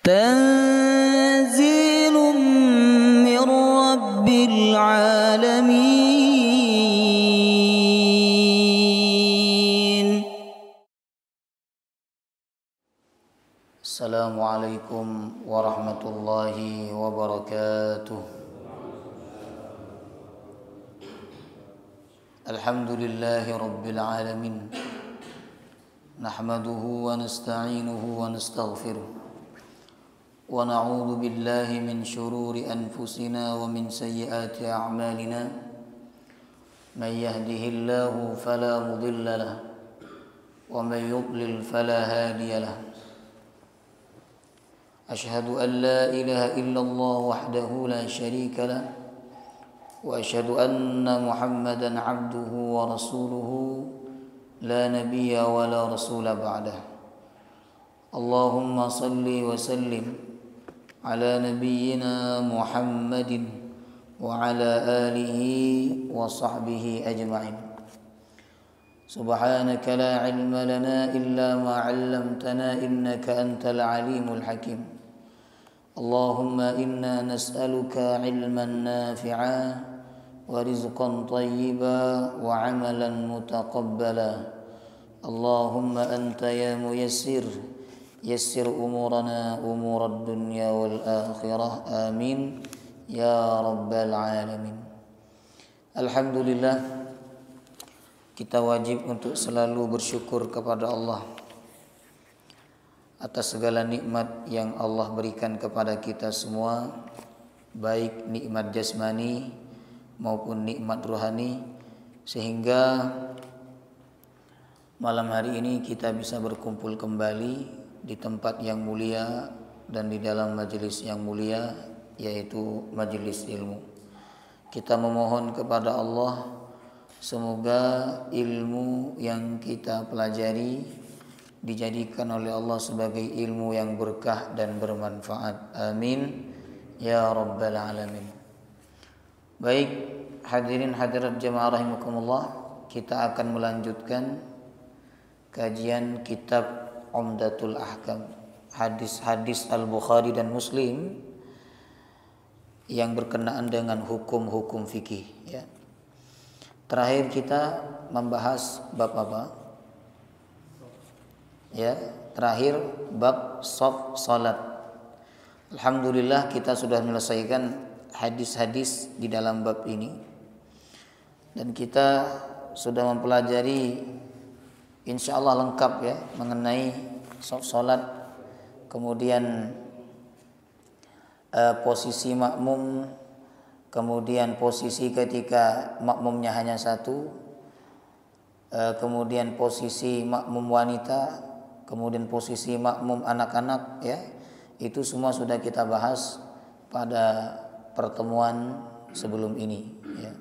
تنزيل من رب العالمين. السلام عليكم ورحمة الله وبركاته. الحمد لله رب العالمين، نحمده ونستعينه ونستغفره، ونعوذ بالله من شرور أنفسنا ومن سيئات أعمالنا. من يهده الله فلا مضل له، ومن يضلل فلا هادي له. أشهد أن لا إله إلا الله وحده لا شريك له، وأشهد أن محمدا عبده ورسوله لا نبي ولا رسول بعده. اللهم صل وسلم على نبينا محمد وعلى آله وصحبه أجمعين. سبحانك لا علم لنا إلا ما علمتنا إنك أنت العليم الحكيم. اللهم إنا نسألك علما نافعا ورزقا طيبا وعملا متقبلا. اللهم أنت يا ميسر يسر أمورنا أمور الدنيا والآخرة آمين يا رب العالمين. Alhamdulillah, kita wajib untuk selalu bersyukur kepada Allah atas segala nikmat yang Allah berikan kepada kita semua, baik nikmat jasmani maupun nikmat rohani, sehingga malam hari ini kita bisa berkumpul kembali di tempat yang mulia dan di dalam majelis yang mulia, yaitu majelis ilmu. Kita memohon kepada Allah semoga ilmu yang kita pelajari dijadikan oleh Allah sebagai ilmu yang berkah dan bermanfaat. Amin ya rabbal alamin. Baik, hadirin hadirat jemaah rahimakumullah, kita akan melanjutkan kajian kitab Umdatul Ahkam, hadis-hadis Al-Bukhari dan Muslim yang berkenaan dengan hukum-hukum fikih, ya. Terakhir kita membahas bab apa? Ya, terakhir bab salat. Alhamdulillah kita sudah menyelesaikan hadis-hadis di dalam bab ini, dan kita sudah mempelajari insyaallah lengkap ya mengenai salat, kemudian posisi makmum, kemudian posisi ketika makmumnya hanya satu, kemudian posisi makmum wanita, kemudian posisi makmum anak-anak, ya. Itu semua sudah kita bahas pada pertemuan sebelum ini, ya.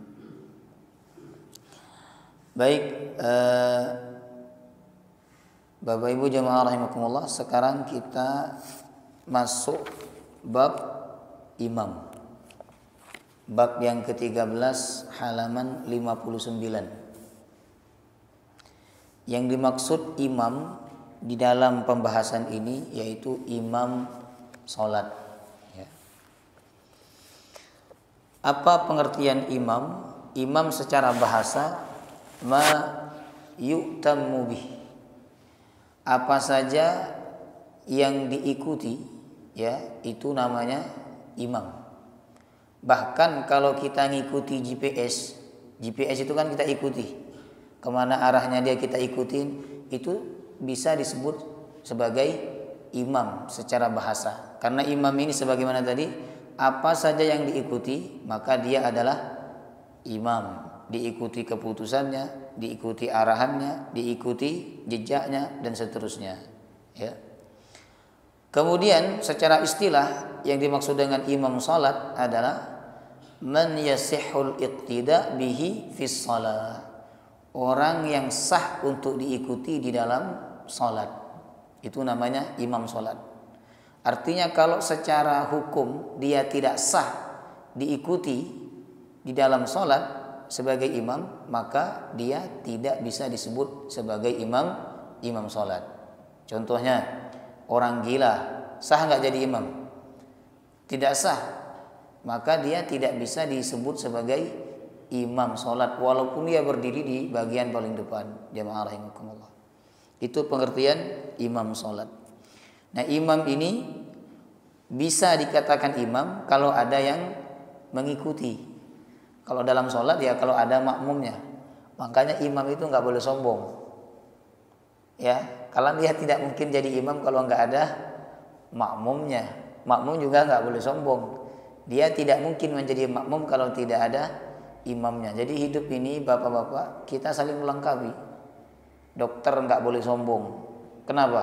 Baik, Bapak Ibu jemaah rahimakumullah, sekarang kita masuk bab imam. Bab yang ke-13 halaman 59. Yang dimaksud imam di dalam pembahasan ini yaitu imam salat, ya. Apa pengertian imam? Imam secara bahasa ma yu'tammu bih, apa saja yang diikuti, ya, itu namanya imam. Bahkan kalau kita ngikuti GPS itu kan kita ikuti, kemana arahnya dia kita ikutin, itu bisa disebut sebagai imam secara bahasa. Karena imam ini sebagaimana tadi, apa saja yang diikuti maka dia adalah imam. Diikuti keputusannya, diikuti arahannya, diikuti jejaknya, dan seterusnya, ya. Kemudian secara istilah yang dimaksud dengan imam salat adalah man yasihul iqtida bihi fis salat, orang yang sah untuk diikuti di dalam salat. Itu namanya imam salat. Artinya kalau secara hukum dia tidak sah diikuti di dalam salat sebagai imam, maka dia tidak bisa disebut sebagai imam salat. Contohnya orang gila sah nggak jadi imam? Tidak sah. Maka dia tidak bisa disebut sebagai imam sholat walaupun dia berdiri di bagian paling depan. Jamaah rahimakumullah. Itu pengertian imam sholat. Nah, imam ini bisa dikatakan imam kalau ada yang mengikuti. Kalau dalam sholat ya kalau ada makmumnya. Makanya imam itu nggak boleh sombong. Ya, kalau dia tidak mungkin jadi imam kalau nggak ada makmumnya. Makmum juga nggak boleh sombong. Dia tidak mungkin menjadi makmum kalau tidak ada imamnya. Jadi hidup ini bapak-bapak kita saling melengkapi. Dokter nggak boleh sombong. Kenapa?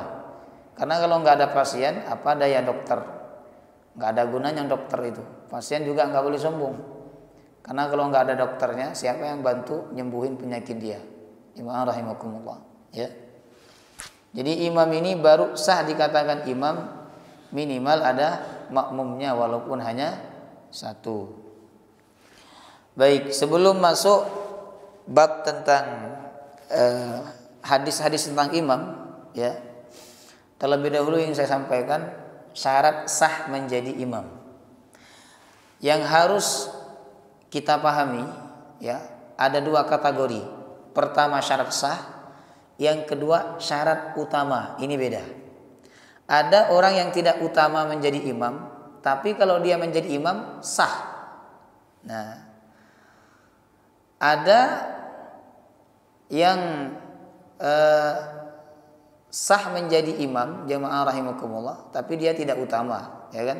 Karena kalau nggak ada pasien, apa daya dokter? Nggak ada gunanya dokter itu. Pasien juga nggak boleh sombong. Karena kalau nggak ada dokternya, siapa yang bantu nyembuhin penyakit dia? Imam rahimakumullah. Ya. Jadi imam ini baru sah dikatakan imam minimal ada makmumnya walaupun hanya satu. Baik, sebelum masuk bab tentang hadis-hadis tentang imam, ya, terlebih dahulu yang saya sampaikan syarat sah menjadi imam. Yang harus kita pahami, ya, ada dua kategori. Pertama syarat sah, yang kedua syarat utama. Ini beda. Ada orang yang tidak utama menjadi imam, tapi kalau dia menjadi imam sah. Nah, ada yang sah menjadi imam, jamaah rahimakumullah, tapi dia tidak utama, ya kan?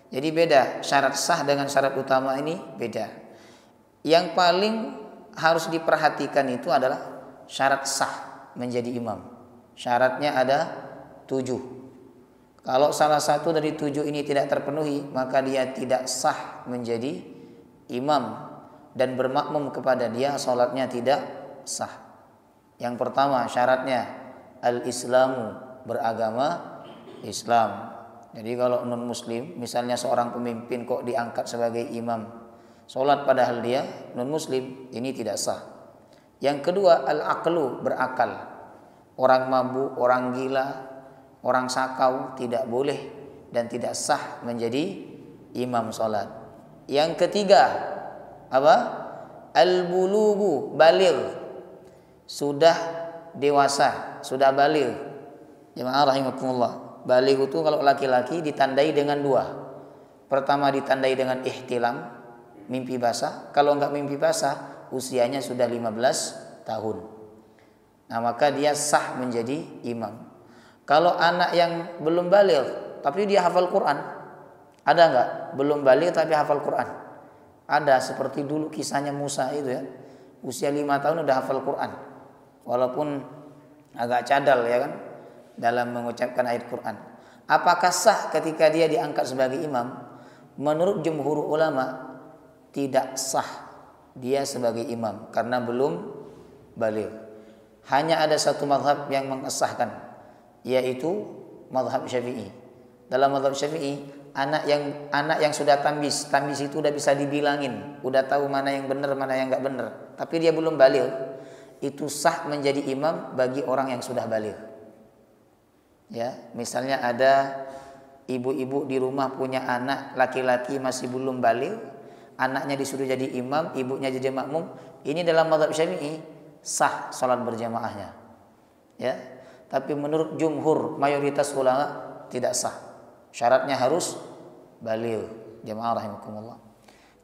Jadi beda, syarat sah dengan syarat utama ini beda. Yang paling harus diperhatikan itu adalah syarat sah menjadi imam. Syaratnya ada 7. Kalau salah satu dari 7 ini tidak terpenuhi, maka dia tidak sah menjadi imam dan bermakmum kepada dia, salatnya tidak sah. Yang pertama syaratnya al-islamu, beragama Islam. Jadi kalau non muslim, misalnya seorang pemimpin kok diangkat sebagai imam, salat padahal dia non muslim, ini tidak sah. Yang kedua al-aqlu, berakal. Orang mabuk, orang gila, orang sakau tidak boleh dan tidak sah menjadi imam salat. Yang ketiga apa? Al-bulugu, baligh. Sudah dewasa, sudah baligh. Jemaah rahimakumullah. Baligh itu kalau laki-laki ditandai dengan 2. Pertama ditandai dengan ihtilam, mimpi basah. Kalau enggak mimpi basah, usianya sudah 15 tahun. Nah, maka dia sah menjadi imam. Kalau anak yang belum baligh tapi dia hafal Quran, ada enggak? Belum baligh tapi hafal Quran. Ada, seperti dulu kisahnya Musa itu, ya. Usia 5 tahun udah hafal Quran. Walaupun agak cadal, ya kan, dalam mengucapkan ayat Quran. Apakah sah ketika dia diangkat sebagai imam? Menurut jumhur ulama tidak sah dia sebagai imam karena belum baligh. Hanya ada satu mazhab yang mengesahkan, yaitu mazhab Syafi'i. Dalam mazhab Syafi'i, anak yang sudah tambis itu udah bisa dibilangin, udah tahu mana yang benar mana yang enggak benar, tapi dia belum baligh, itu sah menjadi imam bagi orang yang sudah baligh. Ya, misalnya ada ibu-ibu di rumah punya anak laki-laki masih belum baligh, anaknya disuruh jadi imam, ibunya jadi makmum, ini dalam mazhab Syafi'i sah salat berjamaahnya. Ya, tapi menurut jumhur mayoritas ulama tidak sah. Syaratnya harus baligh. Jamaah rahimakumullah.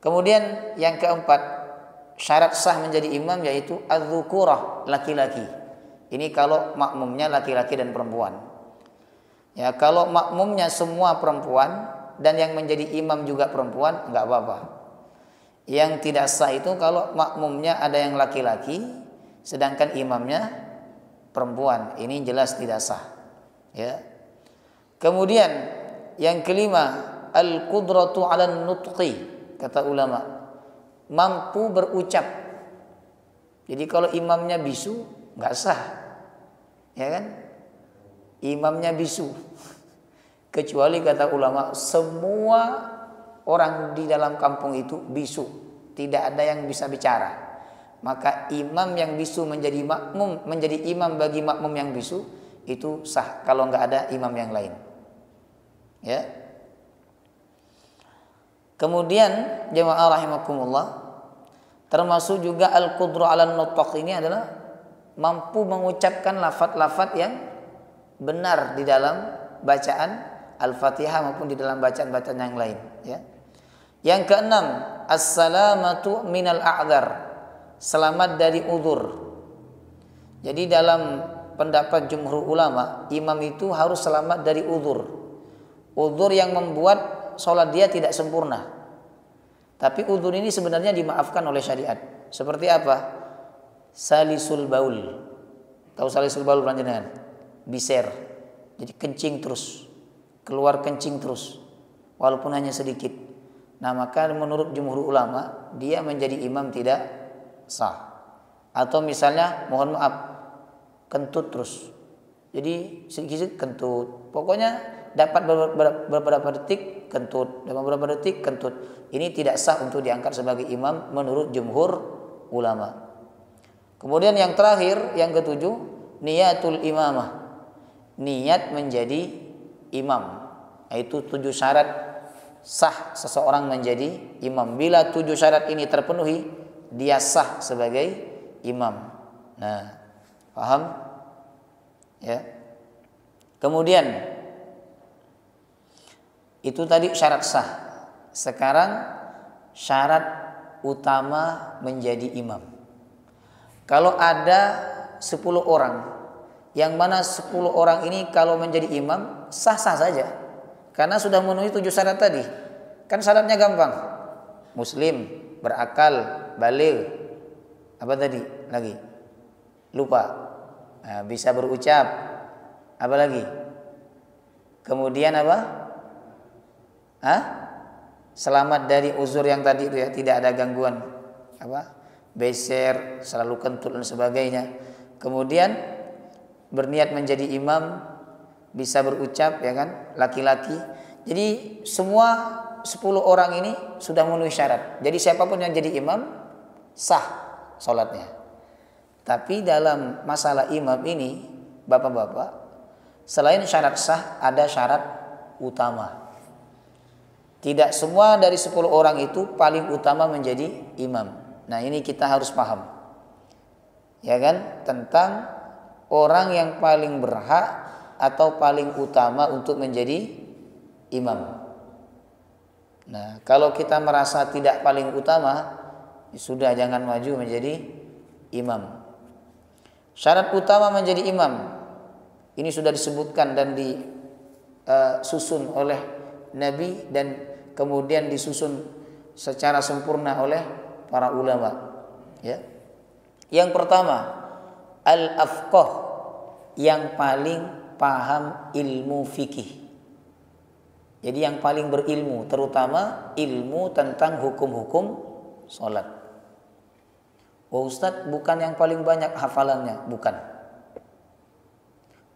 Kemudian yang keempat, syarat sah menjadi imam yaitu adz-dzukurah, laki-laki. Ini kalau makmumnya laki-laki dan perempuan. Ya, kalau makmumnya semua perempuan dan yang menjadi imam juga perempuan, enggak apa-apa. Yang tidak sah itu kalau makmumnya ada yang laki-laki sedangkan imamnya perempuan. Ini jelas tidak sah. Ya. Kemudian yang kelima, al-qudratu 'alan nutqi, kata ulama, mampu berucap. Jadi kalau imamnya bisu enggak sah. Ya kan? Imamnya bisu. Kecuali kata ulama semua orang di dalam kampung itu bisu, tidak ada yang bisa bicara. Maka imam yang bisu menjadi makmum, menjadi imam bagi makmum yang bisu itu sah kalau enggak ada imam yang lain. Ya. Kemudian jemaah rahimakumullah, termasuk juga al-qudru 'alan nutq ini adalah mampu mengucapkan lafaz-lafaz yang benar di dalam bacaan Al-Fatihah maupun di dalam bacaan-bacaan yang lain, ya. Yang keenam, as-salamatu minal a'dzar, selamat dari uzur. Jadi dalam pendapat jumhur ulama, imam itu harus selamat dari uzur. Uzur yang membuat sholat dia tidak sempurna. Tapi uzur ini sebenarnya dimaafkan oleh syariat. Seperti apa? Salisul baul. Tahu salisul baul panjenengan? Biser. Jadi kencing terus. Keluar kencing terus. Walaupun hanya sedikit. Nah, maka menurut jumhur ulama, dia menjadi imam tidak sah. Atau misalnya, mohon maaf, kentut terus. Jadi sedikit kentut. Pokoknya dapat beberapa detik kentut, dapat beberapa detik kentut. Ini tidak sah untuk diangkat sebagai imam menurut jumhur ulama. Kemudian yang terakhir, yang ketujuh, niyatul imamah. Niat menjadi imam. Yaitu 7 syarat sah seseorang menjadi imam. Bila 7 syarat ini terpenuhi, dia sah sebagai imam. Nah, paham? Ya. Kemudian itu tadi syarat sah. Sekarang syarat utama menjadi imam. Kalau ada 10 orang, yang mana 10 orang ini kalau menjadi imam sah-sah saja, karena sudah memenuhi 7 syarat tadi. Kan syaratnya gampang. Muslim, berakal, baligh. Apa tadi? Lagi lupa. Nah, bisa berucap. Apa lagi? Kemudian apa? Selamat dari uzur yang tadi itu, ya, tidak ada gangguan apa? Beser, selalu kentut dan sebagainya. Kemudian berniat menjadi imam, bisa berucap, ya kan, laki-laki. Jadi semua 10 orang ini sudah memenuhi syarat. Jadi siapapun yang jadi imam sah sholatnya. Tapi dalam masalah imam ini, bapak-bapak, selain syarat sah ada syarat utama. Tidak semua dari 10 orang itu paling utama menjadi imam. Nah, ini kita harus paham, ya kan, tentang orang yang paling berhak atau paling utama untuk menjadi imam. Nah, kalau kita merasa tidak paling utama, sudah jangan maju menjadi imam. Syarat utama menjadi imam ini sudah disebutkan dan disusun oleh Nabi dan kemudian disusun secara sempurna oleh para ulama. Ya. Yang pertama, al-afqah, yang paling paham ilmu fikih. Jadi yang paling berilmu, terutama ilmu tentang hukum-hukum sholat. Oh Ustadz, bukan yang paling banyak hafalannya, bukan.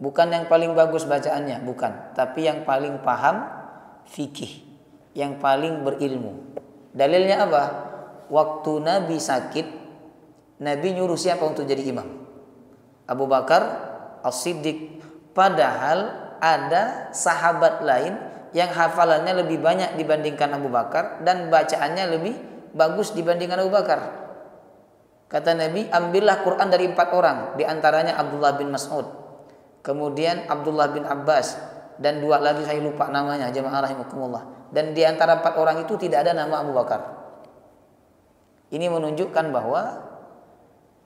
Bukan yang paling bagus bacaannya, bukan. Tapi yang paling paham fikih, yang paling berilmu. Dalilnya apa? Waktu Nabi sakit, Nabi nyuruh siapa untuk jadi imam? Abu Bakar As-Siddiq. Padahal ada sahabat lain yang hafalannya lebih banyak dibandingkan Abu Bakar dan bacaannya lebih bagus dibandingkan Abu Bakar. Kata Nabi, ambillah Quran dari 4 orang, diantaranya Abdullah bin Mas'ud, kemudian Abdullah bin Abbas, dan 2 lagi saya lupa namanya, jemaah rahimakumullah. Dan di antara 4 orang itu tidak ada nama Abu Bakar. Ini menunjukkan bahwa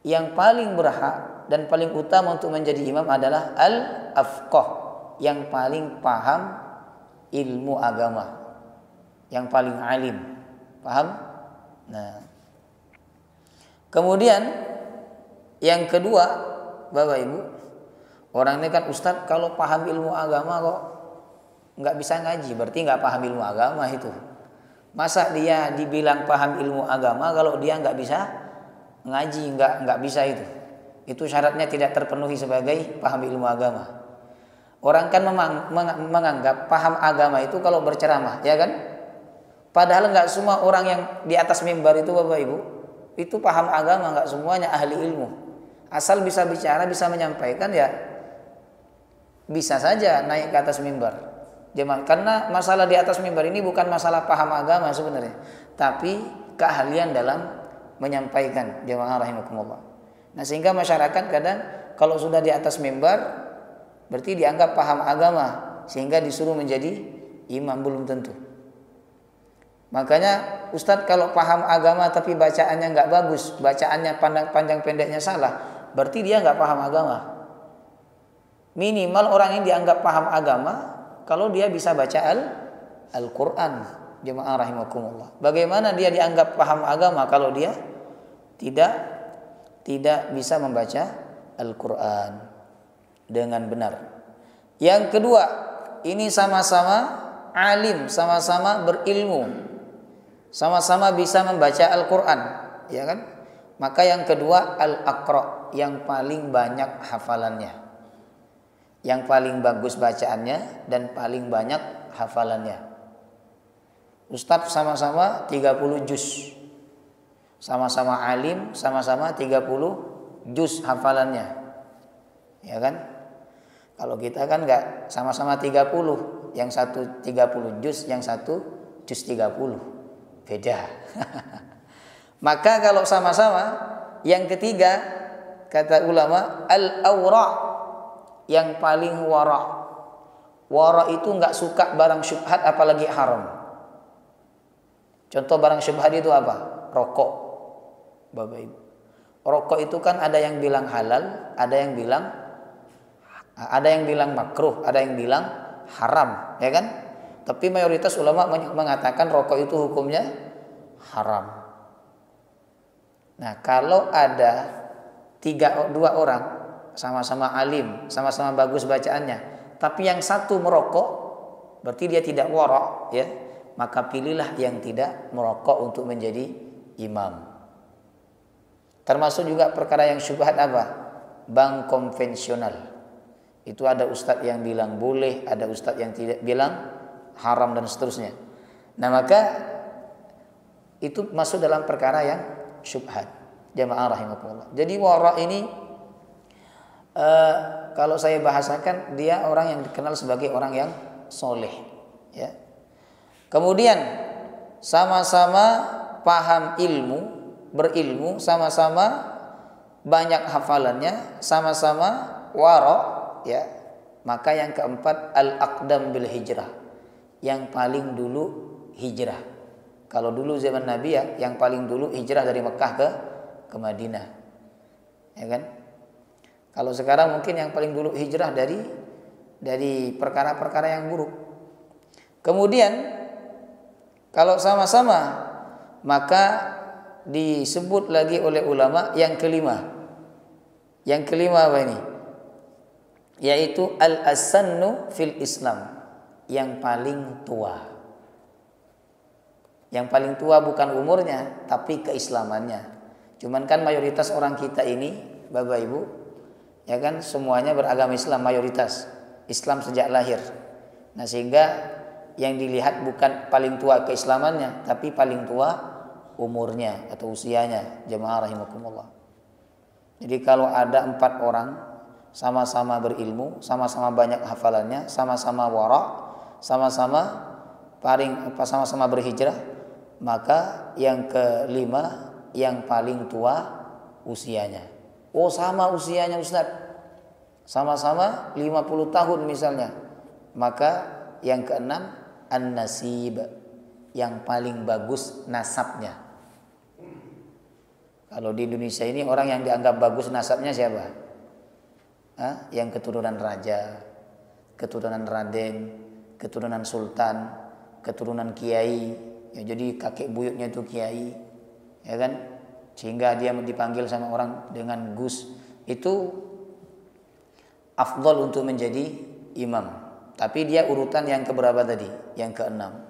yang paling berhak dan paling utama untuk menjadi imam adalah al-afqah, yang paling paham ilmu agama, yang paling alim. Paham? Nah, kemudian yang kedua, Bapak Ibu, orang ini kan Ustadz kalau paham ilmu agama kok nggak bisa ngaji, berarti nggak paham ilmu agama itu. Masa dia dibilang paham ilmu agama kalau dia nggak bisa ngaji, nggak bisa itu. Itu syaratnya tidak terpenuhi sebagai paham ilmu agama. Orang kan menganggap paham agama itu kalau berceramah, ya kan? Padahal nggak semua orang yang di atas mimbar itu, Bapak Ibu, itu paham agama, nggak semuanya ahli ilmu. Asal bisa bicara, bisa menyampaikan, ya bisa saja naik ke atas mimbar. Jemaah, karena masalah di atas mimbar ini bukan masalah paham agama sebenarnya, tapi keahlian dalam menyampaikan, jemaah rahimakumullah. Nah, sehingga masyarakat kadang kalau sudah di atas mimbar berarti dianggap paham agama sehingga disuruh menjadi imam, belum tentu. Makanya Ustadz kalau paham agama tapi bacaannya nggak bagus, bacaannya panjang pendeknya salah, berarti dia nggak paham agama. Minimal orang yang dianggap paham agama kalau dia bisa baca Al-Quran, jemaah rahimakumullah. Bagaimana dia dianggap paham agama kalau dia tidak bisa membaca Al-Quran dengan benar. Yang kedua, ini sama-sama alim, sama-sama berilmu, sama-sama bisa membaca Al-Quran, ya kan? Maka yang kedua al-aqra, yang paling banyak hafalannya, yang paling bagus bacaannya dan paling banyak hafalannya. Ustadz sama-sama 30 juz, sama-sama alim, sama-sama 30 juz hafalannya, ya kan? Kalau kita kan enggak, sama-sama 30, yang satu 30 juz, yang satu juz 30, beda. Maka kalau sama-sama, yang ketiga kata ulama al-awra', yang paling wara'. Wara' itu enggak suka barang syubhat apalagi haram. Contoh barang syubhat itu apa? Rokok. Bapak Ibu. Rokok itu kan ada yang bilang halal, ada yang bilang makruh, ada yang bilang haram, ya kan? Tapi mayoritas ulama mengatakan rokok itu hukumnya haram. Nah, kalau ada dua orang sama-sama alim, sama-sama bagus bacaannya, tapi yang satu merokok, berarti dia tidak wara', ya. Maka pilihlah yang tidak merokok untuk menjadi imam. Termasuk juga perkara yang syubhat apa? Bank konvensional. Itu ada ustadz yang bilang boleh, ada ustadz yang tidak bilang haram dan seterusnya. Nah, maka itu masuk dalam perkara yang syubhat. Jamaah rahimakumullah. Jadi wara' ini kalau saya bahasakan, dia orang yang dikenal sebagai orang yang soleh, ya. Kemudian sama-sama paham ilmu, berilmu, sama-sama banyak hafalannya, sama-sama wara', ya. Maka yang keempat al-aqdam bil hijrah, yang paling dulu hijrah. Kalau dulu zaman Nabi, ya, yang paling dulu hijrah dari Mekah ke Madinah, ya kan? Kalau sekarang mungkin yang paling dulu hijrah dari perkara-perkara yang buruk. Kemudian kalau sama-sama, maka disebut lagi oleh ulama yang kelima. Yang kelima apa ini? Yaitu al-asannu fil Islam, yang paling tua. Yang paling tua bukan umurnya, tapi keislamannya. Cuman kan mayoritas orang kita ini, Bapak Ibu, ya kan, semuanya beragama Islam, mayoritas Islam sejak lahir. Nah, sehingga yang dilihat bukan paling tua keislamannya, tapi paling tua umurnya atau usianya, jemaah rahimakumullah. Jadi kalau ada 4 orang sama-sama berilmu, sama-sama banyak hafalannya, sama-sama wara', sama-sama berhijrah, maka yang kelima yang paling tua usianya. Oh, sama usianya Ustaz, sama-sama 50 tahun misalnya. Maka yang keenam an-nasib, yang paling bagus nasabnya. Kalau di Indonesia ini orang yang dianggap bagus nasabnya siapa? Yang keturunan raja, keturunan raden, keturunan sultan, keturunan kiai, ya, jadi kakek buyutnya itu kiai, ya kan? Sehingga dia dipanggil sama orang dengan Gus, itu afdal untuk menjadi imam. Tapi dia urutan yang keberapa tadi? Yang keenam.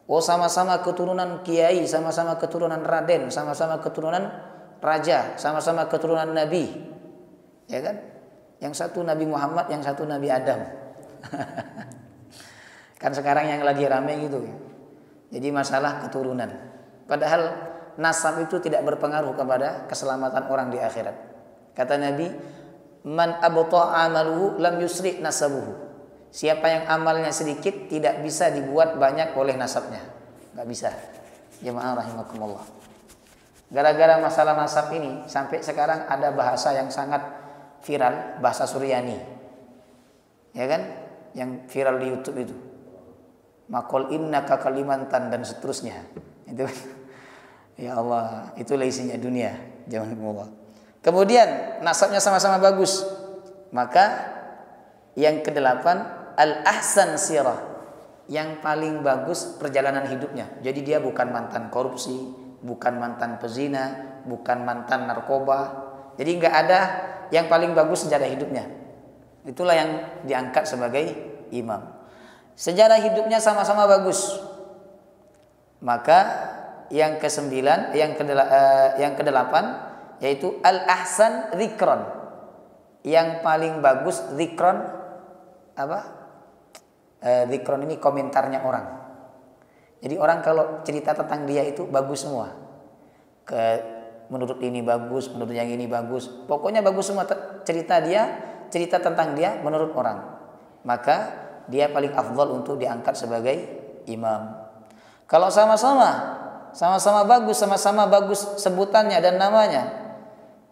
Oh, sama-sama keturunan kiai, sama-sama keturunan raden, sama-sama keturunan raja, sama-sama keturunan nabi, ya kan? Yang satu Nabi Muhammad, yang satu Nabi Adam. Kan sekarang yang lagi rame gitu. Jadi masalah keturunan. Padahal nasab itu tidak berpengaruh kepada keselamatan orang di akhirat. Kata Nabi, man abta'a amaluhu lam yusri nasabuhu. Siapa yang amalnya sedikit tidak bisa dibuat banyak oleh nasabnya. Nggak bisa. Jemaah rahimakumullah. Gara-gara masalah nasab ini sampai sekarang ada bahasa yang sangat viral, bahasa Suryani. Ya kan? Yang viral di YouTube itu. Makol innaka Kalimantan dan seterusnya. Itu ya Allah, itulah isinya dunia. Jemaah. Kemudian nasabnya sama-sama bagus. Maka yang kedelapan al-ahsan sirah, yang paling bagus perjalanan hidupnya. Jadi dia bukan mantan korupsi, bukan mantan pezina, bukan mantan narkoba. Jadi nggak ada yang paling bagus sejarah hidupnya. Itulah yang diangkat sebagai imam. Sejarah hidupnya sama-sama bagus. Maka yang kesembilan, yang kedelapan yaitu al-ahsan dzikron. Yang paling bagus dzikron apa? Dzikron ini komentarnya orang. Jadi orang kalau cerita tentang dia itu bagus semua. Menurut ini bagus, menurut yang ini bagus. Pokoknya bagus semua cerita tentang dia menurut orang. Maka dia paling afdal untuk diangkat sebagai imam. Kalau sama-sama bagus sebutannya dan namanya,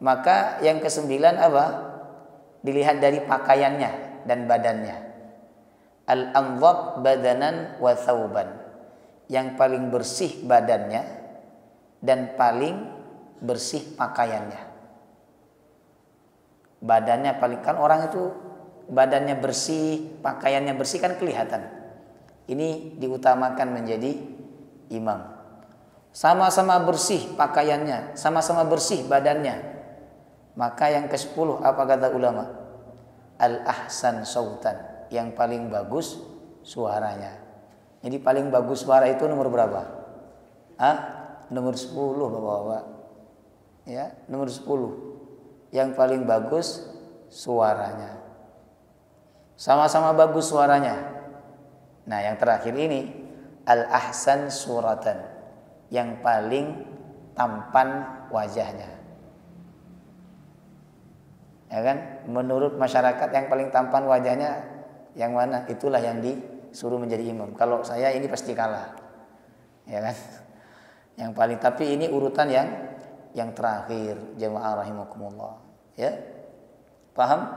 maka yang kesembilan apa? Dilihat dari pakaiannya dan badannya. Al-anzab badanan wa thawban, yang paling bersih badannya dan paling bersih pakaiannya. Badannya paling, kan orang itu badannya bersih, pakaiannya bersih kan kelihatan. Ini diutamakan menjadi imam. Sama-sama bersih pakaiannya, sama-sama bersih badannya. Maka yang ke-10 apa kata ulama? Al-ahsan sautan, yang paling bagus suaranya. Jadi paling bagus suara itu nomor berapa? Nomor 10 Bapak-bapak. Ya, nomor 10. Yang paling bagus suaranya. Sama-sama bagus suaranya. Nah, yang terakhir ini al-ahsan suratan, yang paling tampan wajahnya. Ya kan? Menurut masyarakat yang paling tampan wajahnya yang mana? Itulah yang disuruh menjadi imam. Kalau saya ini pasti kalah. Ya kan? Yang paling, tapi ini urutan yang terakhir, jemaah rahimakumullah. Ya. Paham?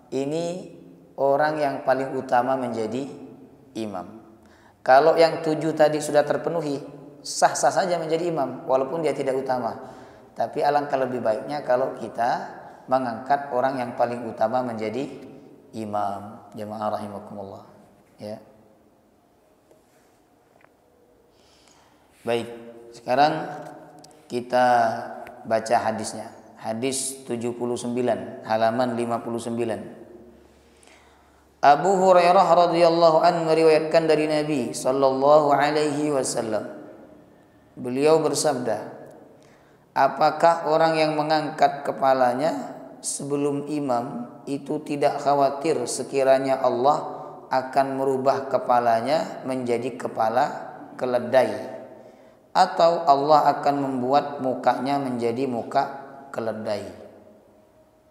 Ini orang yang paling utama menjadi imam. Kalau yang 7 tadi sudah terpenuhi, sah-sah saja menjadi imam walaupun dia tidak utama. Tapi alangkah lebih baiknya kalau kita mengangkat orang yang paling utama menjadi imam. Jemaah rahimakumullah. Ya. Baik, sekarang kita baca hadisnya. Hadis 79, halaman 59. Abu Hurairah radhiyallahu anhu meriwayatkan dari Nabi sallallahu alaihi wasallam. Beliau bersabda, apakah orang yang mengangkat kepalanya sebelum imam itu tidak khawatir sekiranya Allah akan merubah kepalanya menjadi kepala keledai, atau Allah akan membuat mukanya menjadi muka keledai?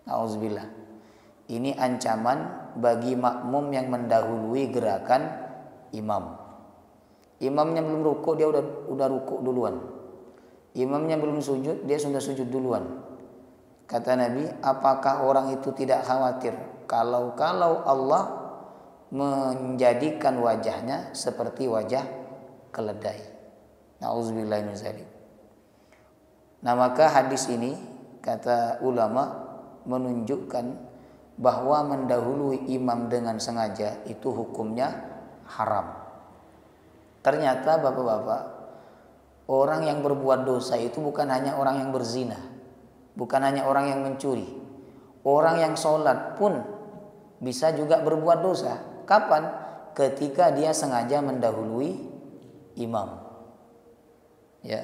Nauzubillah. Ini ancaman bagi makmum yang mendahului gerakan imam. Imamnya belum rukuk, dia udah rukuk duluan. Imamnya belum sujud, dia sudah sujud duluan. Kata Nabi, apakah orang itu tidak khawatir kalau Allah menjadikan wajahnya seperti wajah keledai? Nauzubillahi min dzalik. Nah, maka hadis ini kata ulama menunjukkan bahwa mendahului imam dengan sengaja itu hukumnya haram. Ternyata bapak-bapak, orang yang berbuat dosa itu bukan hanya orang yang berzina, bukan hanya orang yang mencuri. Orang yang sholat pun bisa juga berbuat dosa. Kapan? Ketika dia sengaja mendahului imam. Ya.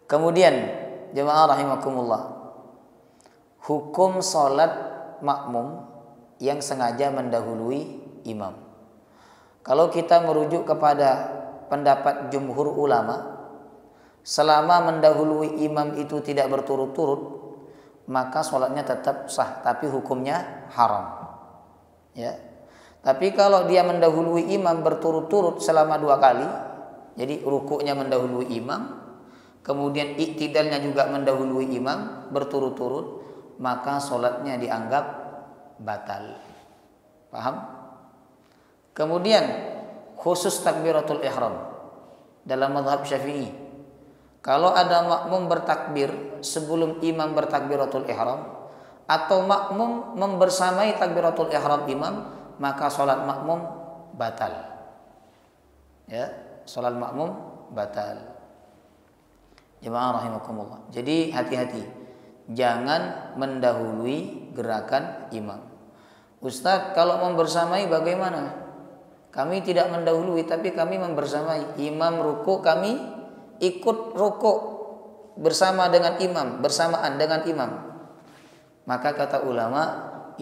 Kemudian jemaah rahimakumullah, hukum sholat makmum yang sengaja mendahului imam. Kalau kita merujuk kepada pendapat jumhur ulama, selama mendahului imam itu tidak berturut-turut, maka sholatnya tetap sah, tapi hukumnya haram. Ya. Tapi kalau dia mendahului imam berturut-turut selama 2 kali, jadi rukuknya mendahului imam, kemudian iktidalnya juga mendahului imam berturut-turut, maka sholatnya dianggap batal. Paham? Kemudian khusus takbiratul ihram dalam mazhab Syafi'i, kalau ada makmum bertakbir sebelum imam bertakbiratul ihram atau makmum membersamai takbiratul ihram imam, maka sholat makmum batal. Ya, sholat makmum batal. Jemaah rahimakumullah. Jadi hati-hati, jangan mendahului gerakan imam. Ustaz, kalau membersamai bagaimana? Kami tidak mendahului, tapi kami membersamai. Imam ruku, kami ikut ruku bersama dengan imam, bersamaan dengan imam. Maka kata ulama,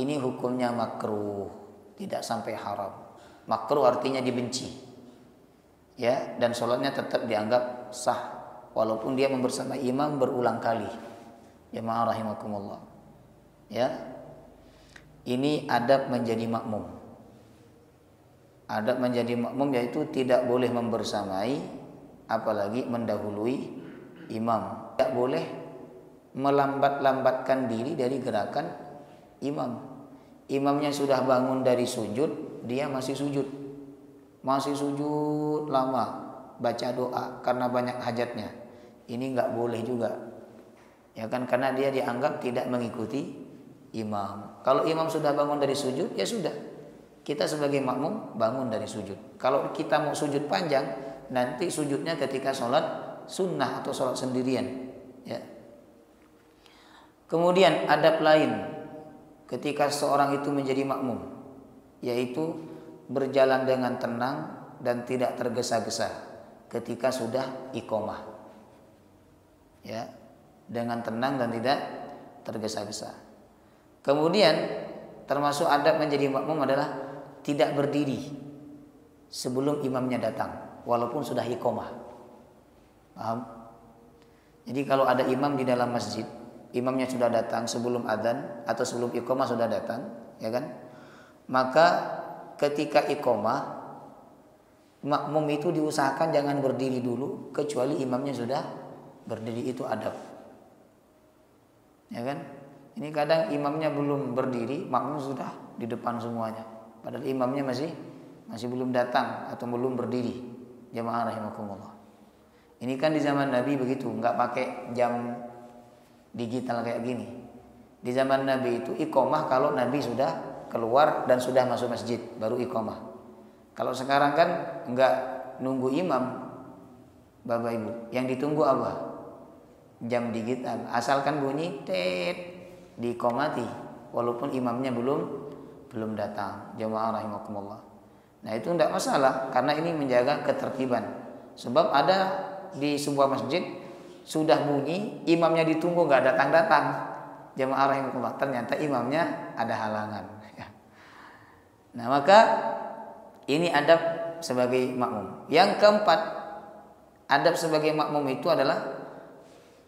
ini hukumnya makruh, tidak sampai haram. Makruh artinya dibenci. Ya, dan sholatnya tetap dianggap sah walaupun dia membersamai imam berulang kali. Jemaah rahimakumullah. Ya. Ini adab menjadi makmum. Adab menjadi makmum yaitu tidak boleh membersamai, apalagi mendahului imam. Tidak boleh melambat-lambatkan diri dari gerakan imam. Imamnya sudah bangun dari sujud, dia masih sujud. Masih sujud lama, baca doa karena banyak hajatnya. Ini nggak boleh juga. Ya kan, karena dia dianggap tidak mengikuti imam. Kalau imam sudah bangun dari sujud, ya sudah. Kita sebagai makmum bangun dari sujud. Kalau kita mau sujud panjang, nanti sujudnya ketika sholat sunnah atau sholat sendirian. Ya. Kemudian adab lain ketika seorang itu menjadi makmum, yaitu berjalan dengan tenang dan tidak tergesa-gesa ketika sudah iqomah. Ya, dengan tenang dan tidak tergesa-gesa. Kemudian termasuk adab menjadi makmum adalah tidak berdiri sebelum imamnya datang walaupun sudah iqomah. Paham? Jadi kalau ada imam di dalam masjid, imamnya sudah datang sebelum adzan atau sebelum iqomah sudah datang, ya kan? Maka ketika iqomah, makmum itu diusahakan jangan berdiri dulu kecuali imamnya sudah berdiri. Itu adab. Ya kan? Ini kadang imamnya belum berdiri, makmum sudah di depan semuanya. Padahal imamnya masih belum datang atau belum berdiri. Jamaah rahimakumullah. Ini kan di zaman Nabi begitu, nggak pakai jam digital kayak gini. Di zaman Nabi itu iqomah kalau Nabi sudah keluar dan sudah masuk masjid, baru iqomah. Kalau sekarang kan enggak nunggu imam, Bapak Ibu. Yang ditunggu apa? Jam digital. Asalkan bunyi tet, diiqomati walaupun imamnya belum datang. Jamaah rahimakumullah. Nah, itu enggak masalah karena ini menjaga ketertiban. Sebab ada di sebuah masjid sudah bunyi, imamnya ditunggu enggak datang-datang. Jamaah rahimakumullah, ternyata imamnya ada halangan. Nah, maka ini adab sebagai makmum. Yang keempat, adab sebagai makmum itu adalah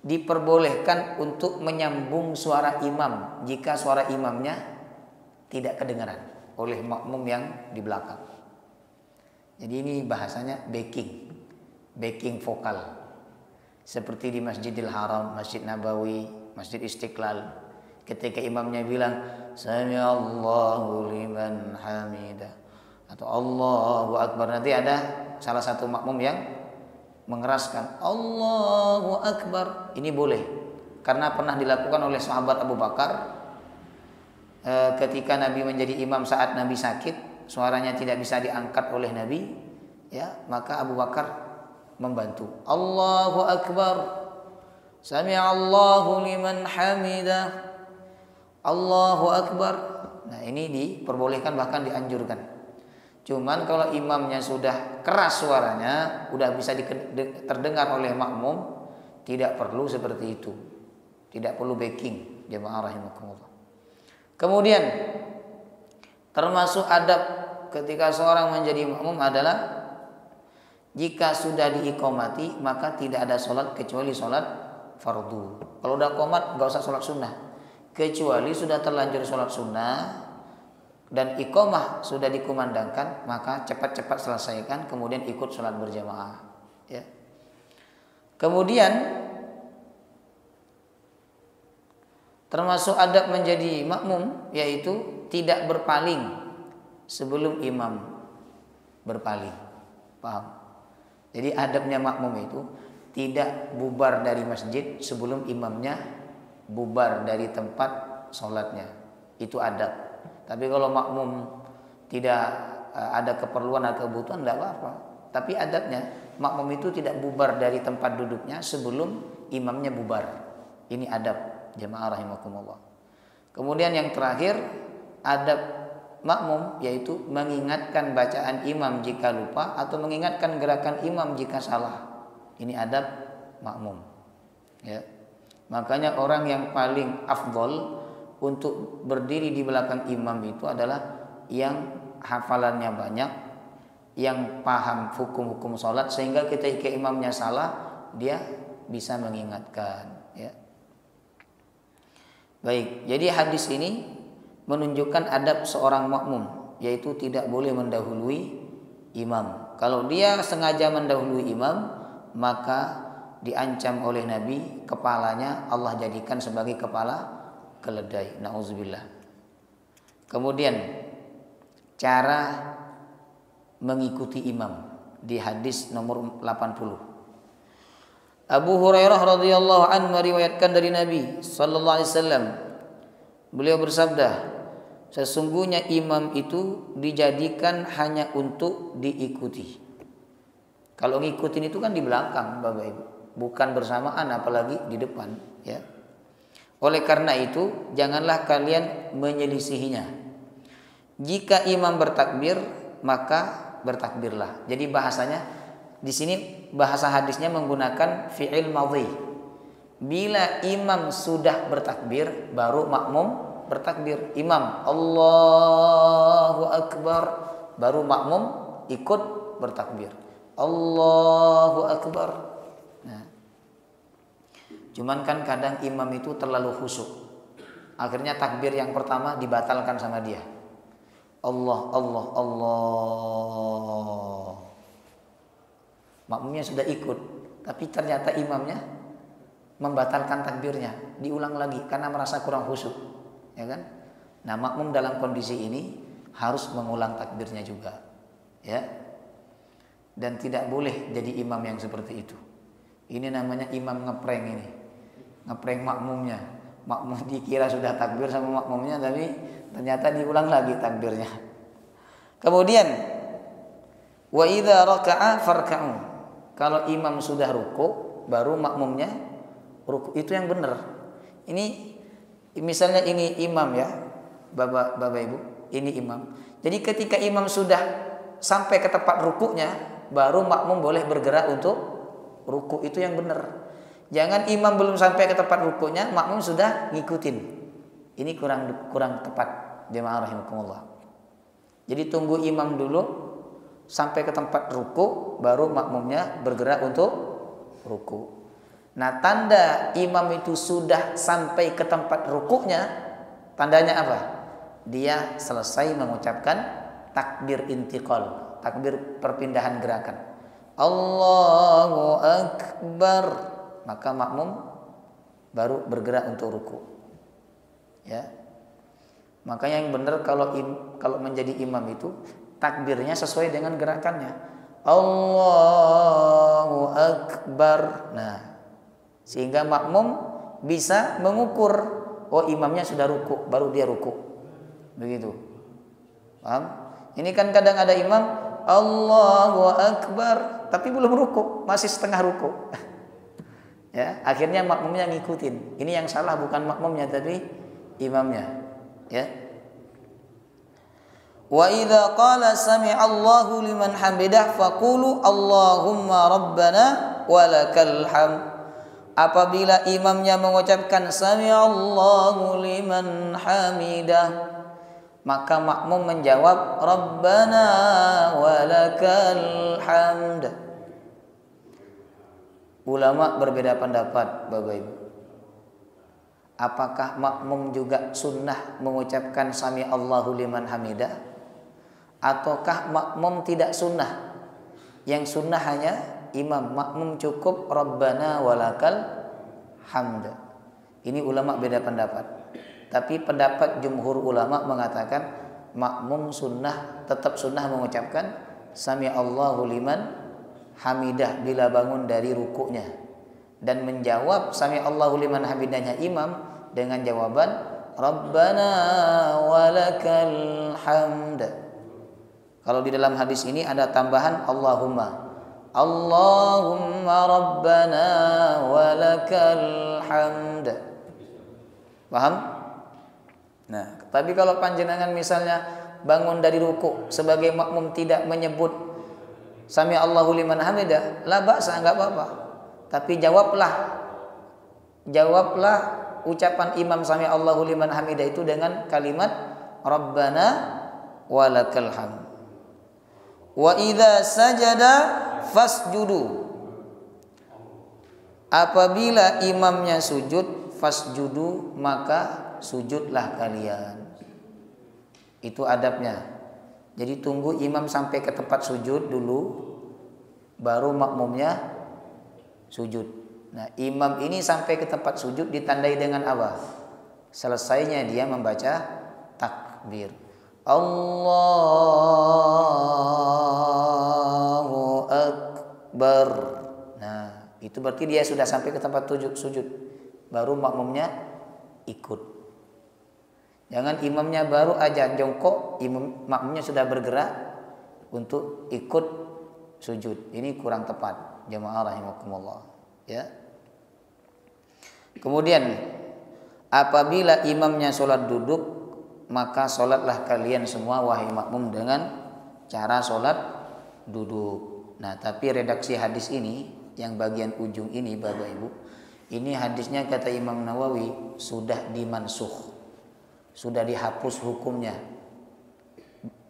diperbolehkan untuk menyambung suara imam jika suara imamnya tidak kedengaran oleh makmum yang di belakang. Jadi ini bahasanya backing vokal. Seperti di Masjidil Haram, Masjid Nabawi, Masjid Istiqlal. Ketika imamnya bilang Sami'allahu liman hamidah atau Allahu Akbar, nanti ada salah satu makmum yang mengeraskan Allahu Akbar. Ini boleh karena pernah dilakukan oleh sahabat Abu Bakar ketika Nabi menjadi imam saat Nabi sakit, suaranya tidak bisa diangkat oleh Nabi, ya, maka Abu Bakar membantu Allahu Akbar, Sami'allahu liman hamidah, Allahu Akbar. Nah, ini diperbolehkan bahkan dianjurkan. Cuman kalau imamnya sudah keras suaranya, udah bisa terdengar oleh makmum, tidak perlu seperti itu. Tidak perlu backing, jemaah rahimakumullah. Kemudian termasuk adab ketika seorang menjadi makmum adalah jika sudah diiqomati maka tidak ada sholat kecuali sholat fardu. Kalau udah qomat nggak usah sholat sunnah. Kecuali sudah terlanjur sholat sunnah, dan iqamah sudah dikumandangkan, maka cepat-cepat selesaikan, kemudian ikut sholat berjamaah. Ya. Kemudian termasuk adab menjadi makmum yaitu tidak berpaling sebelum imam berpaling. Paham? Jadi adabnya makmum itu tidak bubar dari masjid sebelum imamnya bubar dari tempat sholatnya. Itu adab. Tapi kalau makmum tidak ada keperluan atau kebutuhan, tidak apa-apa. Tapi adabnya makmum itu tidak bubar dari tempat duduknya sebelum imamnya bubar. Ini adab jamaah rahimakumullah. Kemudian yang terakhir, adab makmum yaitu mengingatkan bacaan imam jika lupa atau mengingatkan gerakan imam jika salah. Ini adab makmum. Ya. Makanya orang yang paling afdol untuk berdiri di belakang imam itu adalah yang hafalannya banyak, yang paham hukum-hukum sholat, sehingga ketika imamnya salah dia bisa mengingatkan. Ya. Baik, jadi hadis ini menunjukkan adab seorang makmum, yaitu tidak boleh mendahului imam. Kalau dia sengaja mendahului imam, maka diancam oleh Nabi, kepalanya Allah jadikan sebagai kepala keledai. Nauzubillah. Kemudian cara mengikuti imam di hadis nomor 80. Abu Hurairah radhiyallahu anhu meriwayatkan dari Nabi sallallahu alaihi wasallam. Beliau bersabda, sesungguhnya imam itu dijadikan hanya untuk diikuti. Kalau ngikutin itu kan di belakang, Bapak Ibu, bukan bersamaan, apalagi di depan, ya. Oleh karena itu, janganlah kalian menyelisihinya. Jika imam bertakbir, maka bertakbirlah. Jadi bahasanya di sini, bahasa hadisnya menggunakan fi'il madhi. Bila imam sudah bertakbir, baru makmum bertakbir. Imam Allahu Akbar, baru makmum ikut bertakbir. Allahu Akbar. Nah, cuman kan kadang imam itu terlalu khusyuk, akhirnya takbir yang pertama dibatalkan sama dia. Allah, Allah, Allah. Makmumnya sudah ikut, tapi ternyata imamnya membatalkan takbirnya, diulang lagi karena merasa kurang khusyuk, ya kan? Nah, makmum dalam kondisi ini harus mengulang takbirnya juga, ya. Dan tidak boleh jadi imam yang seperti itu. Ini namanya imam ngeprank ini. Ngeprank makmumnya. Makmum dikira sudah takbir sama makmumnya, tapi ternyata diulang lagi takbirnya. Kemudian wa idza raka'a farka'u. Kalau imam sudah ruku, baru makmumnya ruku. Itu yang benar. Ini misalnya ini imam ya, Bapak Ibu, ini imam. Jadi ketika imam sudah sampai ke tempat rukuknya, baru makmum boleh bergerak untuk ruku. Itu yang benar. Jangan imam belum sampai ke tempat rukuknya, makmum sudah ngikutin. Ini kurang tepat, jemaah rahimakumullah. Jadi tunggu imam dulu sampai ke tempat ruku, baru makmumnya bergerak untuk ruku. Nah, tanda imam itu sudah sampai ke tempat rukuknya, tandanya apa? Dia selesai mengucapkan takbir intiqal, takbir perpindahan gerakan. Allahu Akbar. Maka makmum baru bergerak untuk ruku. Ya. Makanya yang benar kalau menjadi imam itu takbirnya sesuai dengan gerakannya. Allahu Akbar. Nah, sehingga makmum bisa mengukur, oh imamnya sudah ruku, baru dia ruku. Begitu. Paham? Ini kan kadang ada imam Allahu Akbar tapi belum ruku, masih setengah ruku. Ya, akhirnya makmumnya ngikutin. Ini yang salah bukan makmumnya tapi imamnya. Ya. Wa idza qala sami'allahu liman hamidah faqulu Allahumma rabbana walakal hamd. Apabila imamnya mengucapkan sami'allahu liman hamidah, maka makmum menjawab rabbana walakal hamd. Ulama berbeda pendapat, Bapak Ibu. apakah makmum juga sunnah mengucapkan sami Allahu liman hamidah, ataukah makmum tidak sunnah? Yang sunnah hanya imam, makmum cukup Rabbana walakal hamd. Ini ulama beda pendapat. Tapi pendapat jumhur ulama mengatakan makmum sunnah, tetap sunnah mengucapkan sami Allahu liman hamidah bila bangun dari rukuknya, dan menjawab sami Allahu liman hamidahnya imam dengan jawaban Rabbana walakal hamd. Kalau di dalam hadis ini ada tambahan Allahumma Rabbana walakal hamd. Paham? Nah, tapi kalau panjenengan misalnya bangun dari ruku sebagai makmum tidak menyebut sami Allahu liman hamidah, la ba'sa, enggak apa-apa. Tapi jawablah ucapan imam sami Allahu liman hamidah itu dengan kalimat Rabbana walakal hamd. Wa idza sajada fasjudu. Apabila imamnya sujud, fasjudu, maka sujudlah kalian. Itu adabnya. Jadi tunggu imam sampai ke tempat sujud dulu, baru makmumnya sujud. Nah, imam ini sampai ke tempat sujud ditandai dengan apa? Selesainya dia membaca takbir. Allahu Akbar. Nah, itu berarti dia sudah sampai ke tempat sujud. Baru makmumnya ikut. Jangan imamnya baru aja jongkok, makmumnya sudah bergerak untuk ikut sujud. Ini kurang tepat. Jamaah rahimakumullah. Ya. Kemudian apabila imamnya sholat duduk, maka sholatlah kalian semua wahai makmum dengan cara sholat duduk. Nah, tapi redaksi hadis ini yang bagian ujung ini Bapak Ibu, ini hadisnya kata Imam Nawawi sudah dimansukh, sudah dihapus hukumnya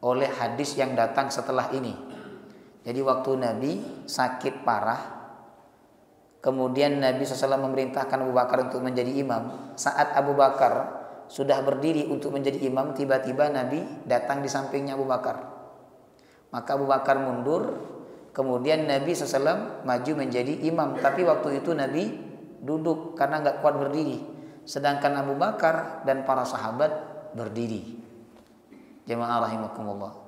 oleh hadis yang datang setelah ini. Jadi waktu Nabi sakit parah, kemudian Nabi SAW memerintahkan Abu Bakar untuk menjadi imam. Saat Abu Bakar sudah berdiri untuk menjadi imam, tiba-tiba Nabi datang di sampingnya Abu Bakar. Maka Abu Bakar mundur, kemudian Nabi SAW maju menjadi imam. Tapi waktu itu Nabi duduk karena nggak kuat berdiri. Sedangkan Abu Bakar dan para sahabat berdiri. Jemaah rahimakumullah.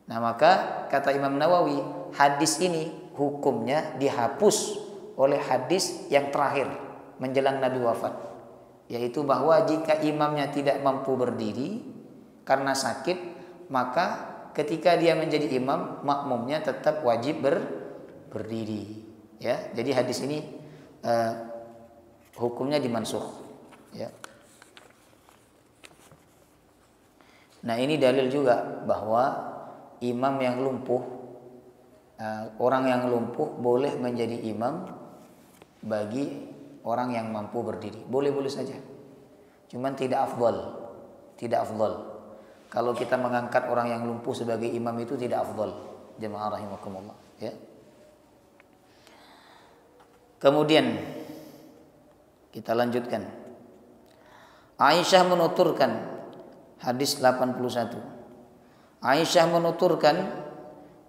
Nah, maka kata Imam Nawawi, hadis ini hukumnya dihapus oleh hadis yang terakhir menjelang Nabi wafat, yaitu bahwa jika imamnya tidak mampu berdiri karena sakit, maka ketika dia menjadi imam, makmumnya tetap wajib berdiri. Ya, jadi hadis ini hukumnya dimansukh. Ya. Nah, ini dalil juga bahwa imam yang lumpuh, orang yang lumpuh boleh menjadi imam bagi orang yang mampu berdiri. Boleh-boleh saja. Cuman tidak afdal. Tidak afdal. Kalau kita mengangkat orang yang lumpuh sebagai imam itu tidak afdal. Jemaah rahimakumullah, ya. Kemudian kita lanjutkan. Aisyah menuturkan hadis 81. Aisyah menuturkan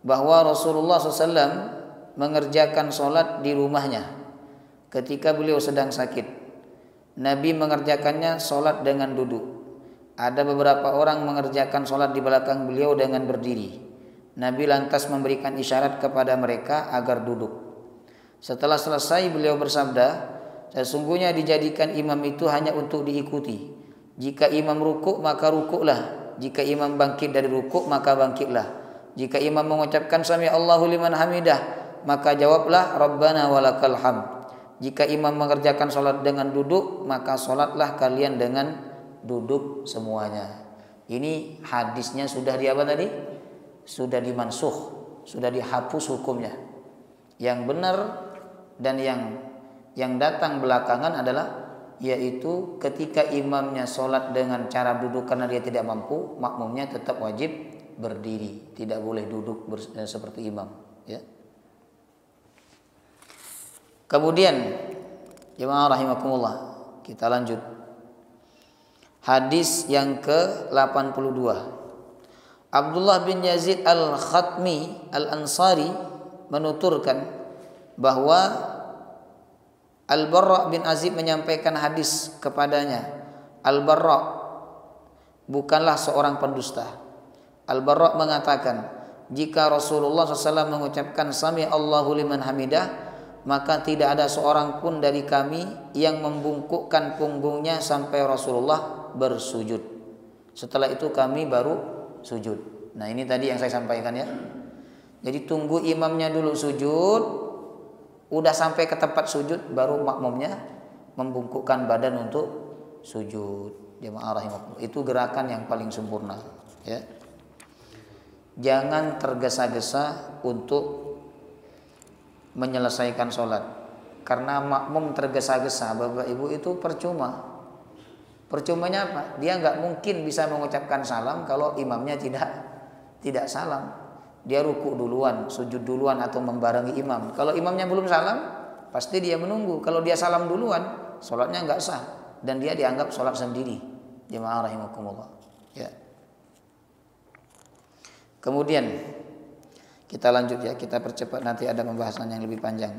bahwa Rasulullah SAW mengerjakan sholat di rumahnya ketika beliau sedang sakit. Nabi mengerjakannya sholat dengan duduk. Ada beberapa orang mengerjakan sholat di belakang beliau dengan berdiri. Nabi lantas memberikan isyarat kepada mereka agar duduk. Setelah selesai beliau bersabda, sesungguhnya dijadikan imam itu hanya untuk diikuti. Jika imam rukuk maka rukuklah. Jika imam bangkit dari rukuk maka bangkitlah. Jika imam mengucapkan sami Allahu liman hamidah, maka jawablah Rabbana walakal hamd. Jika imam mengerjakan sholat dengan duduk, maka sholatlah kalian dengan duduk semuanya. Ini hadisnya sudah di apa tadi? Sudah dimansukh, sudah dihapus hukumnya. Yang benar dan yang datang belakangan adalah yaitu ketika imamnya sholat dengan cara duduk karena dia tidak mampu, makmumnya tetap wajib berdiri, tidak boleh duduk seperti imam. Ya. Kemudian jemaah rahimakumullah, kita lanjut. Hadis yang ke-82. Abdullah bin Yazid al-Khatmi al-Ansari menuturkan bahwa Al-Barra bin Azib menyampaikan hadis kepadanya. Al-Barra bukanlah seorang pendusta. Al-Barra mengatakan, jika Rasulullah SAW mengucapkan Sami Allahu liman hamidah, maka tidak ada seorang pun dari kami yang membungkukkan punggungnya sampai Rasulullah bersujud. Setelah itu kami baru sujud. Nah, ini tadi yang saya sampaikan ya. Jadi tunggu imamnya dulu sujud, udah sampai ke tempat sujud baru makmumnya membungkukkan badan untuk sujud. Jemaah rahimakumullah, itu gerakan yang paling sempurna ya. Jangan tergesa-gesa untuk menyelesaikan sholat, karena makmum tergesa-gesa Bapak Ibu itu percuma. Percumanya apa? Dia nggak mungkin bisa mengucapkan salam kalau imamnya tidak salam. Dia ruku duluan, sujud duluan atau membarengi imam. Kalau imamnya belum salam, pasti dia menunggu. Kalau dia salam duluan, sholatnya nggak sah dan dia dianggap sholat sendiri. Jemaah rahimakumullah. Ya. Kemudian kita lanjut ya, kita percepat nanti ada pembahasan yang lebih panjang.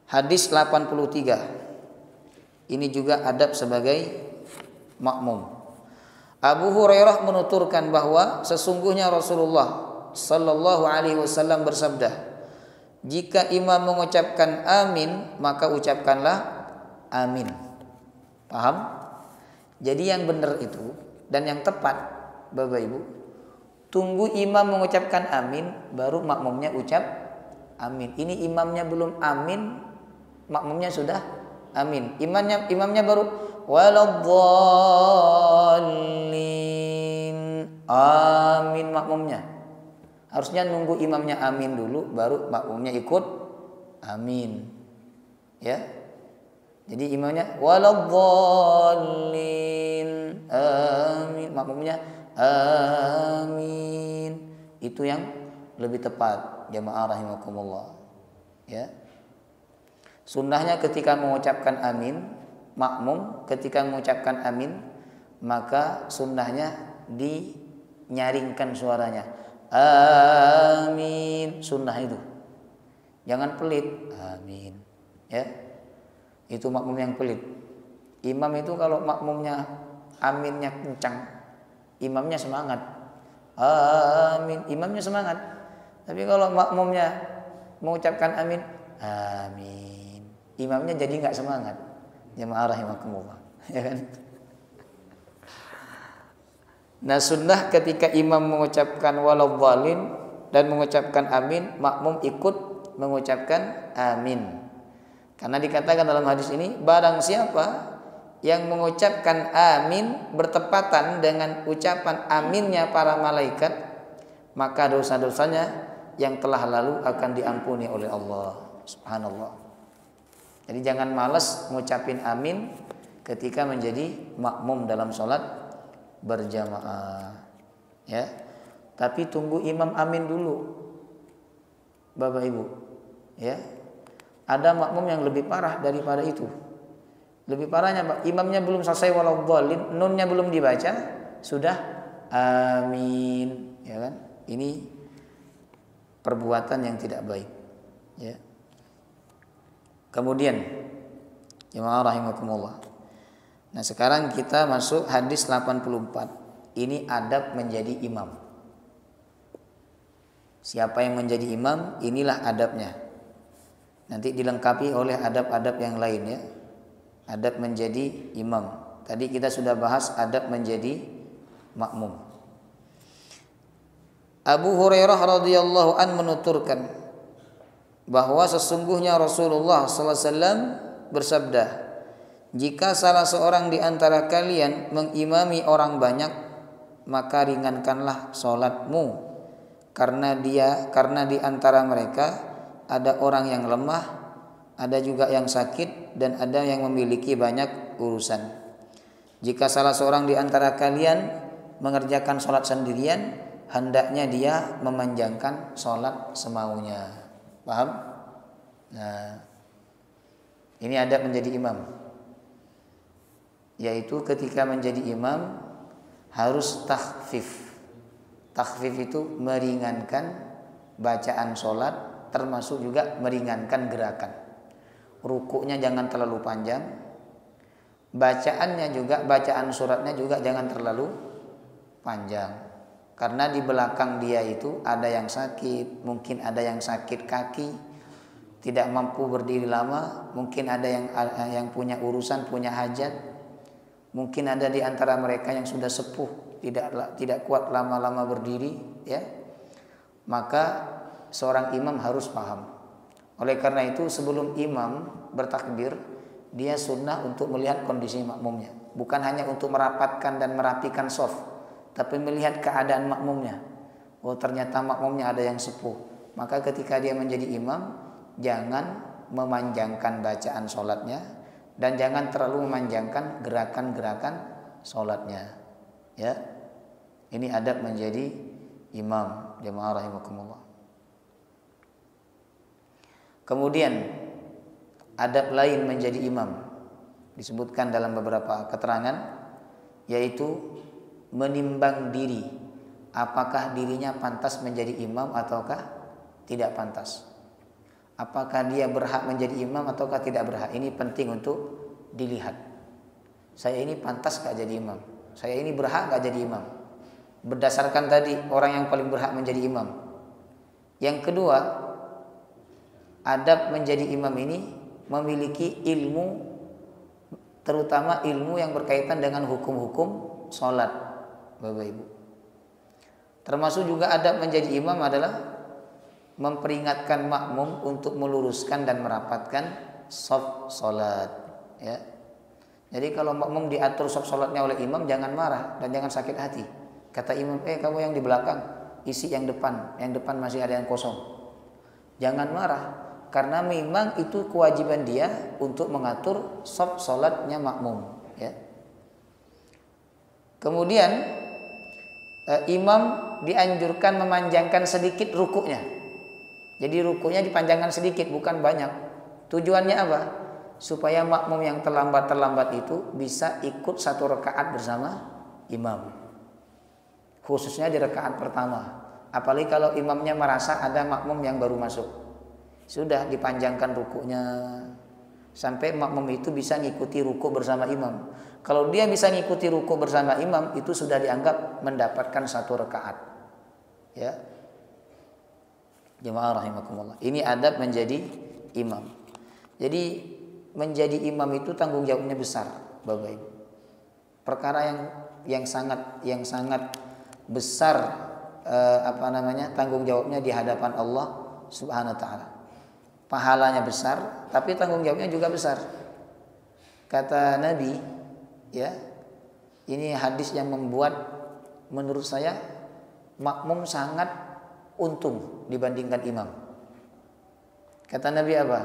Hadis 83. Ini juga adab sebagai makmum. Abu Hurairah menuturkan bahwa sesungguhnya Rasulullah sallallahu alaihi wasallam bersabda, jika imam mengucapkan amin, maka ucapkanlah amin. Paham? Jadi yang benar itu dan yang tepat Bapak Ibu, tunggu imam mengucapkan amin, baru makmumnya ucap amin. Ini imamnya belum amin, makmumnya sudah amin. Imamnya baru waladdallin, amin makmumnya. Harusnya nunggu imamnya amin dulu, baru makmumnya ikut amin. Ya. Jadi imamnya waladdallin, amin, makmumnya amin. Itu yang lebih tepat, jemaah rahimakumullah. Ya. Sunnahnya ketika mengucapkan amin, makmum ketika mengucapkan amin, maka sunnahnya dinyaringkan suaranya. Amin, sunnah itu. Jangan pelit. Amin. Ya. Itu makmum yang pelit. Imam itu kalau makmumnya aminnya kencang, imamnya semangat. Amin, imamnya semangat. Tapi kalau makmumnya mengucapkan amin, amin, imamnya jadi nggak semangat. Jemaah rahimakumullah, ya kan? Nah, sunnah ketika imam mengucapkan waladhdallin dan mengucapkan amin, makmum ikut mengucapkan amin. Karena dikatakan dalam hadis ini, barang siapa yang mengucapkan amin bertepatan dengan ucapan aminnya para malaikat, maka dosa-dosanya yang telah lalu akan diampuni oleh Allah. Subhanallah. Jadi jangan malas ngucapin amin ketika menjadi makmum dalam sholat berjamaah. Ya. Tapi tunggu imam amin dulu, Bapak Ibu. Ya. Ada makmum yang lebih parah daripada itu. Lebih parahnya, Pak, imamnya belum selesai waladhdallin, nunnya belum dibaca, sudah amin, ya kan? Ini perbuatan yang tidak baik, ya. Kemudian, jemaah rahimakumullah. Nah, sekarang kita masuk hadis 84. Ini adab menjadi imam. Siapa yang menjadi imam, inilah adabnya. Nanti dilengkapi oleh adab-adab yang lain, ya. Adab menjadi imam. Tadi kita sudah bahas adab menjadi makmum. Abu Hurairah radhiyallahu an menuturkan bahwa sesungguhnya Rasulullah sallallahu alaihi wasallam bersabda, jika salah seorang di antara kalian mengimami orang banyak, maka ringankanlah salatmu, karena di antara mereka ada orang yang lemah, ada juga yang sakit, dan ada yang memiliki banyak urusan. Jika salah seorang di antara kalian mengerjakan sholat sendirian, hendaknya dia memanjangkan sholat semaunya. Paham? Nah, ini adab menjadi imam. yaitu ketika menjadi imam harus takhfif. Takhfif itu meringankan bacaan sholat, termasuk juga meringankan gerakan. Rukuknya jangan terlalu panjang, bacaannya juga, bacaan suratnya juga jangan terlalu panjang. Karena di belakang dia itu ada yang sakit, mungkin ada yang sakit kaki, tidak mampu berdiri lama, mungkin ada yang punya urusan, punya hajat, mungkin ada di antara mereka yang sudah sepuh, tidak kuat lama-lama berdiri, ya. Maka seorang imam harus paham. Oleh karena itu sebelum imam bertakbir, dia sunnah untuk melihat kondisi makmumnya, bukan hanya untuk merapatkan dan merapikan shaf, tapi melihat keadaan makmumnya. Oh, ternyata makmumnya ada yang sepuh. Maka ketika dia menjadi imam, jangan memanjangkan bacaan sholatnya dan jangan terlalu memanjangkan gerakan-gerakan sholatnya. Ya, ini adab menjadi imam, jemaah rahimakumullah. Kemudian adab lain menjadi imam disebutkan dalam beberapa keterangan, yaitu menimbang diri, apakah dirinya pantas menjadi imam ataukah tidak pantas. Apakah dia berhak menjadi imam ataukah tidak berhak. Ini penting untuk dilihat. Saya ini pantas gak jadi imam, saya ini berhak gak jadi imam. Berdasarkan tadi orang yang paling berhak menjadi imam. Yang kedua, adab menjadi imam ini memiliki ilmu, terutama ilmu yang berkaitan dengan hukum-hukum sholat, Bapak Ibu. Termasuk juga adab menjadi imam adalah memperingatkan makmum untuk meluruskan dan merapatkan shaf sholat, ya. Jadi kalau makmum diatur shaf sholatnya oleh imam, jangan marah dan jangan sakit hati. Kata imam, kamu yang di belakang isi yang depan masih ada yang kosong. Jangan marah, karena memang itu kewajiban dia untuk mengatur shaf sholatnya makmum, ya. Kemudian imam dianjurkan memanjangkan sedikit rukuknya. Jadi rukuknya dipanjangkan sedikit, bukan banyak. Tujuannya apa? Supaya makmum yang terlambat itu bisa ikut satu rakaat bersama imam. Khususnya di rakaat pertama. Apalagi kalau imamnya merasa ada makmum yang baru masuk. Sudah dipanjangkan rukuknya sampai makmum itu bisa ngikuti rukuk bersama imam. Kalau dia bisa ngikuti rukuk bersama imam, itu sudah dianggap mendapatkan satu rakaat. Ya. Jemaah rahimakumullah. Ini adab menjadi imam. Jadi menjadi imam itu tanggung jawabnya besar, Bapak Ibu. Perkara yang sangat besar tanggung jawabnya di hadapan Allah Subhanahu wa taala. Pahalanya besar, tapi tanggung jawabnya juga besar. Kata Nabi, ya. Ini hadis yang membuat menurut saya makmum sangat untung dibandingkan imam. Kata Nabi apa?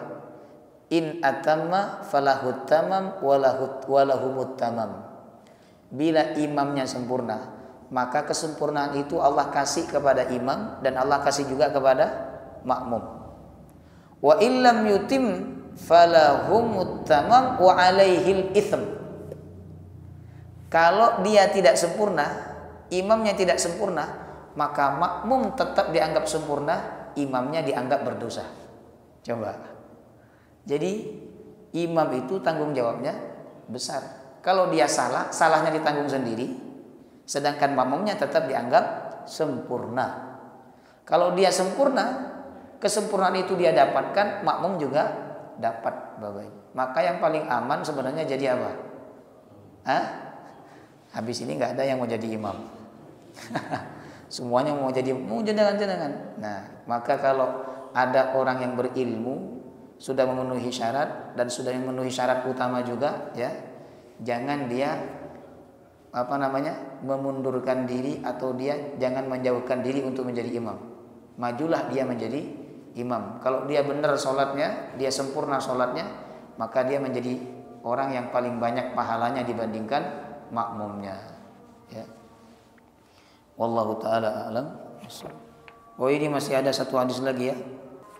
In atamma falahut tamam walahumut tamam. Bila imamnya sempurna, maka kesempurnaan itu Allah kasih kepada imam dan Allah kasih juga kepada makmum. Wa illam yutim falahumut tamam wa alaihil itsm. Kalau dia tidak sempurna, imamnya tidak sempurna, maka makmum tetap dianggap sempurna, imamnya dianggap berdosa. Coba. Jadi imam itu tanggung jawabnya besar. Kalau dia salah, salahnya ditanggung sendiri, sedangkan makmumnya tetap dianggap sempurna. Kalau dia sempurna, kesempurnaan itu dia dapatkan, makmum juga dapat, Bapak. Maka yang paling aman sebenarnya jadi apa? Habis ini nggak ada yang mau jadi imam. Semuanya mau jenengan. Nah, maka kalau ada orang yang berilmu, sudah memenuhi syarat dan sudah memenuhi syarat utama juga, ya, jangan dia memundurkan diri atau dia jangan menjauhkan diri untuk menjadi imam. Majulah dia menjadi imam. Kalau dia benar sholatnya, dia sempurna sholatnya, maka dia menjadi orang yang paling banyak pahalanya dibandingkan makmumnya, ya. Wallahu ta'ala a'lam. Oh, ini masih ada satu hadis lagi, ya.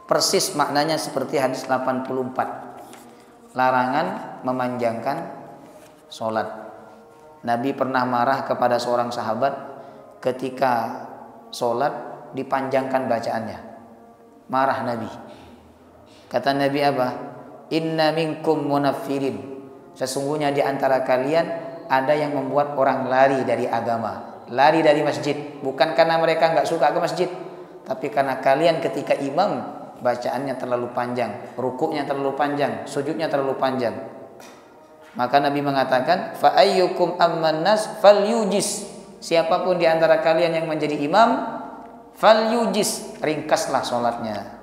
Persis maknanya seperti hadis 84. Larangan memanjangkan sholat. Nabi pernah marah kepada seorang sahabat ketika sholat dipanjangkan bacaannya. Marah Nabi. Kata Nabi apa? Inna minkum munaffirin. Sesungguhnya di antara kalian ada yang membuat orang lari dari agama, lari dari masjid. Bukan karena mereka nggak suka ke masjid, tapi karena kalian ketika imam bacaannya terlalu panjang, rukuknya terlalu panjang, sujudnya terlalu panjang. Maka Nabi mengatakan, fa ayyukum amman nas falyujis. Siapapun di antara kalian yang menjadi imam, falyujis, ringkaslah salatnya.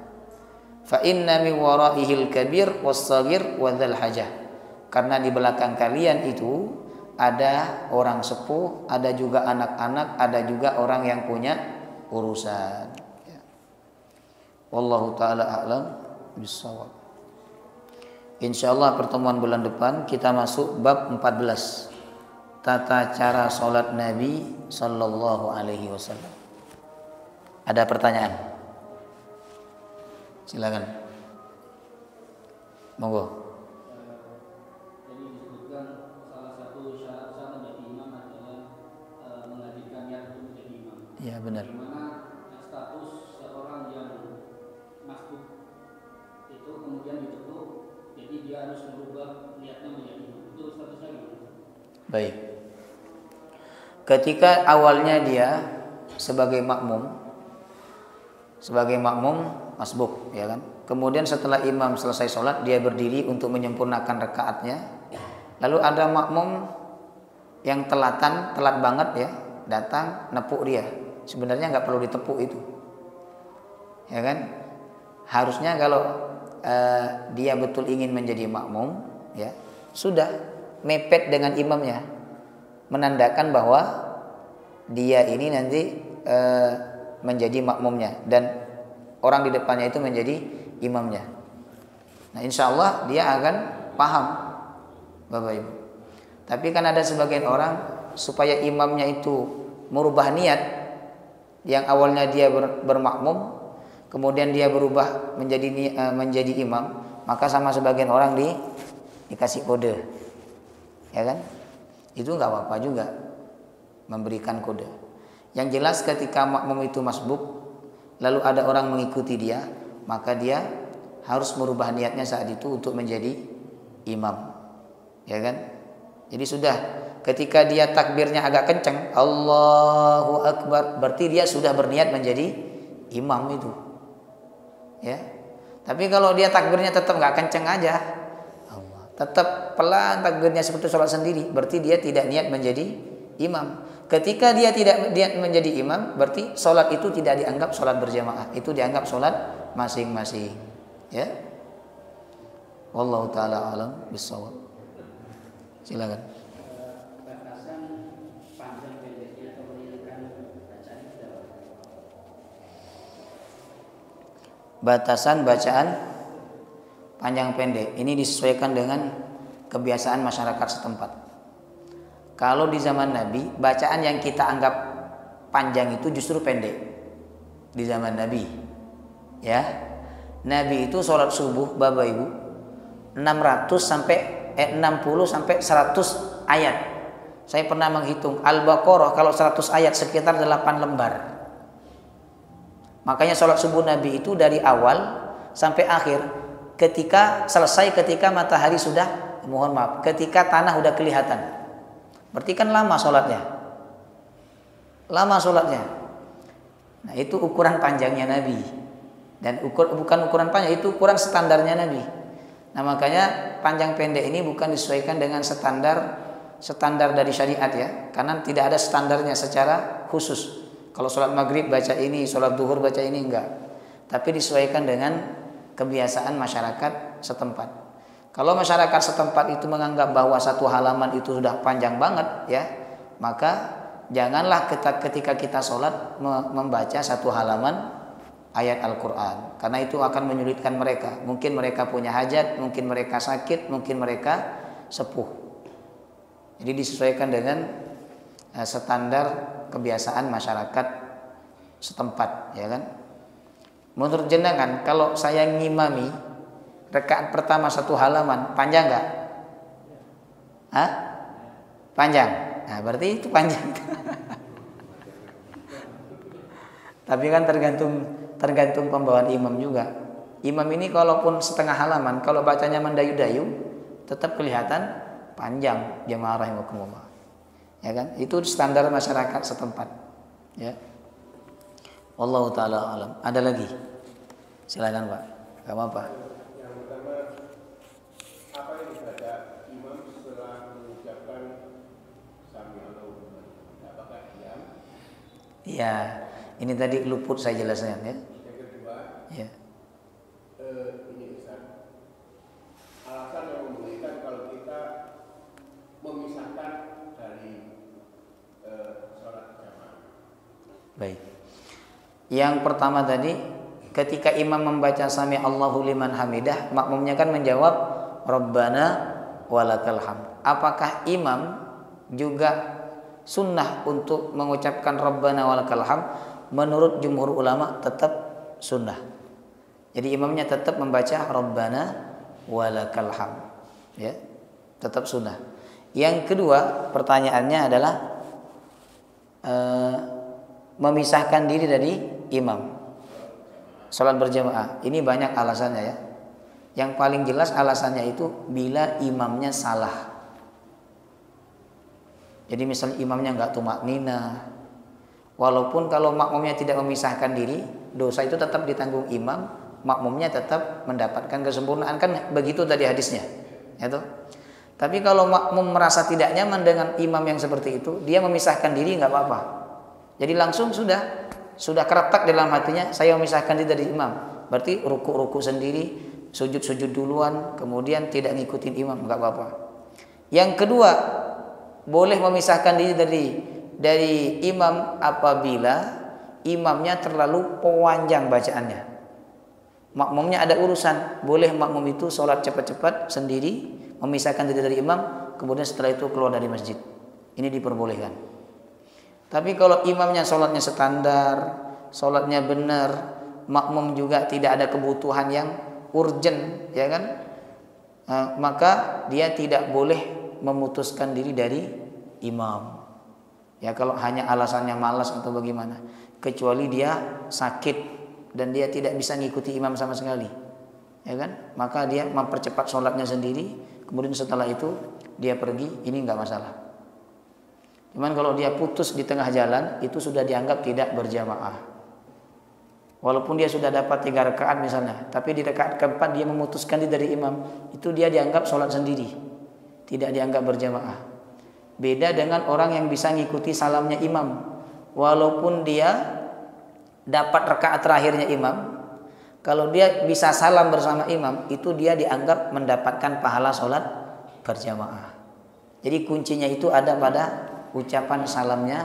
Fa inna min waraihil kabir was-shaghir wa dzal hajah. Karena di belakang kalian itu ada orang sepuh, ada juga anak-anak, ada juga orang yang punya urusan. Wallahu taala a'lam bissawab. Insyaallah pertemuan bulan depan kita masuk bab 14. Tata cara salat Nabi sallallahu alaihi wasallam. Ada pertanyaan? Silakan. Monggo. Jadi disebutkan salah satu syarat sah menjadi imam adalah menghadirkan niat untuk menjadi imam. Ya, benar. Dimana status seorang yang masbuk itu kemudian ditutup, jadi dia harus merubah niatnya menjadi imam. Itu statusnya gimana? Baik. Ketika awalnya dia sebagai makmum masbuk, ya kan? Kemudian setelah imam selesai sholat, dia berdiri untuk menyempurnakan rakaatnya. Lalu ada makmum yang telat banget ya, datang nepuk dia. Sebenarnya nggak perlu ditepuk itu, ya kan? Harusnya kalau dia betul ingin menjadi makmum, ya sudah mepet dengan imamnya, menandakan bahwa dia ini nanti menjadi makmumnya dan orang di depannya itu menjadi imamnya. Nah, insya Allah dia akan paham, Bapak Ibu. Tapi kan ada sebagian orang supaya imamnya itu merubah niat, yang awalnya dia bermakmum, kemudian dia berubah menjadi imam, maka sama sebagian orang dikasih kode, ya kan? Itu nggak apa-apa juga memberikan kode. Yang jelas ketika makmum itu masbuk, lalu ada orang mengikuti dia, maka dia harus merubah niatnya saat itu untuk menjadi imam, ya kan? Jadi sudah ketika dia takbirnya agak kencang, Allahu Akbar, berarti dia sudah berniat menjadi imam itu, ya. Tapi kalau dia takbirnya tetap nggak kencang aja, tetap pelan takbirnya seperti sholat sendiri, berarti dia tidak niat menjadi imam. Ketika dia tidak niat menjadi imam, berarti sholat itu tidak dianggap sholat berjamaah, itu dianggap sholat masing-masing, ya. Wallahu taala alam bissawab. Silakan. Batasan panjang pendeknya atau meninggalkan bacaan itu apa? Batasan bacaan panjang pendek ini disesuaikan dengan kebiasaan masyarakat setempat. Kalau di zaman Nabi, bacaan yang kita anggap panjang itu justru pendek. Di zaman Nabi, ya, Nabi itu sholat subuh, Bapak Ibu, 60 sampai 100 ayat. Saya pernah menghitung Al-Baqarah kalau 100 ayat sekitar 8 lembar. Makanya sholat subuh Nabi itu dari awal sampai akhir, ketika matahari sudah, ketika tanah sudah kelihatan. Berarti kan lama sholatnya. Nah, itu ukuran panjangnya Nabi. Dan bukan ukuran panjang, itu ukuran standarnya Nabi. Nah, makanya panjang pendek ini bukan disesuaikan dengan standar dari syariat, ya. Karena tidak ada standarnya secara khusus. Kalau sholat maghrib baca ini, sholat duhur baca ini, enggak. Tapi disesuaikan dengan kebiasaan masyarakat setempat. Kalau masyarakat setempat itu menganggap bahwa satu halaman itu sudah panjang banget, ya, maka janganlah ketika kita sholat membaca satu halaman ayat Al-Quran, karena itu akan menyulitkan mereka. Mungkin mereka punya hajat, mungkin mereka sakit, mungkin mereka sepuh. Jadi disesuaikan dengan standar kebiasaan masyarakat setempat, ya kan? Menurut jenengan, kalau saya ngimami rakaat pertama satu halaman, panjang nggak? Panjang. Nah, berarti itu panjang. Tapi kan tergantung pembawaan imam juga. Imam ini kalaupun setengah halaman, kalau bacanya mendayu-dayu, tetap kelihatan panjang. Jamaah rahimakumullah. Ya kan? Itu standar masyarakat setempat. Ya. Wallahu taala alam. Ada lagi? Silakan Pak. Enggak apa-apa. Yang pertama, apa yang dibaca imam setelah mengucapkan sami Allahu liman hamidah? Apakah diam? Iya, ini tadi luput saya jelaskan ya. Yang kedua, Ya. ini Ustaz, alasan yang membolehkan kalau kita memisahkan dari sholat jamaah. Baik. Yang pertama tadi, ketika imam membaca sami Allahu liman hamidah, makmumnya kan menjawab Rabbana walakal hamd. Apakah imam juga sunnah untuk mengucapkan Rabbana walakal hamd? Menurut jumhur ulama tetap sunnah. Jadi imamnya tetap membaca Rabbana walakal hamd. Ya, tetap sunnah. Yang kedua, pertanyaannya adalah memisahkan diri dari imam. Salat berjamaah. Ini banyak alasannya ya. Yang paling jelas alasannya itu bila imamnya salah. Jadi misalnya imamnya nggak tumaknina, walaupun kalau makmumnya tidak memisahkan diri, dosa itu tetap ditanggung imam, makmumnya tetap mendapatkan kesempurnaan, kan begitu tadi hadisnya, ya toh? Tapi kalau makmum merasa tidak nyaman dengan imam yang seperti itu, dia memisahkan diri nggak apa-apa. Jadi langsung sudah keretak dalam hatinya, saya memisahkan diri dari imam. Berarti ruku-ruku sendiri, sujud-sujud duluan, kemudian tidak ngikutin imam, nggak apa-apa. Yang kedua, boleh memisahkan diri dari imam apabila imamnya terlalu panjang bacaannya. Makmumnya ada urusan, boleh makmum itu sholat cepat-cepat sendiri, memisahkan diri dari imam, kemudian setelah itu keluar dari masjid. Ini diperbolehkan. Tapi kalau imamnya sholatnya standar, sholatnya benar, makmum juga tidak ada kebutuhan yang urgent, ya kan? Maka dia tidak boleh memutuskan diri dari imam. Ya kalau hanya alasannya malas atau bagaimana, kecuali dia sakit dan dia tidak bisa ngikuti imam sama sekali, ya kan? Maka dia mempercepat sholatnya sendiri, kemudian setelah itu dia pergi, ini nggak masalah. Cuman kalau dia putus di tengah jalan, itu sudah dianggap tidak berjamaah. Walaupun dia sudah dapat 3 rakaat misalnya, tapi di rakaat keempat dia memutuskan diri dari imam, itu dia dianggap sholat sendiri, tidak dianggap berjamaah. Beda dengan orang yang bisa ngikuti salamnya imam, walaupun dia dapat rakaat terakhirnya imam, kalau dia bisa salam bersama imam, itu dia dianggap mendapatkan pahala sholat berjamaah. Jadi kuncinya itu ada pada ucapan salamnya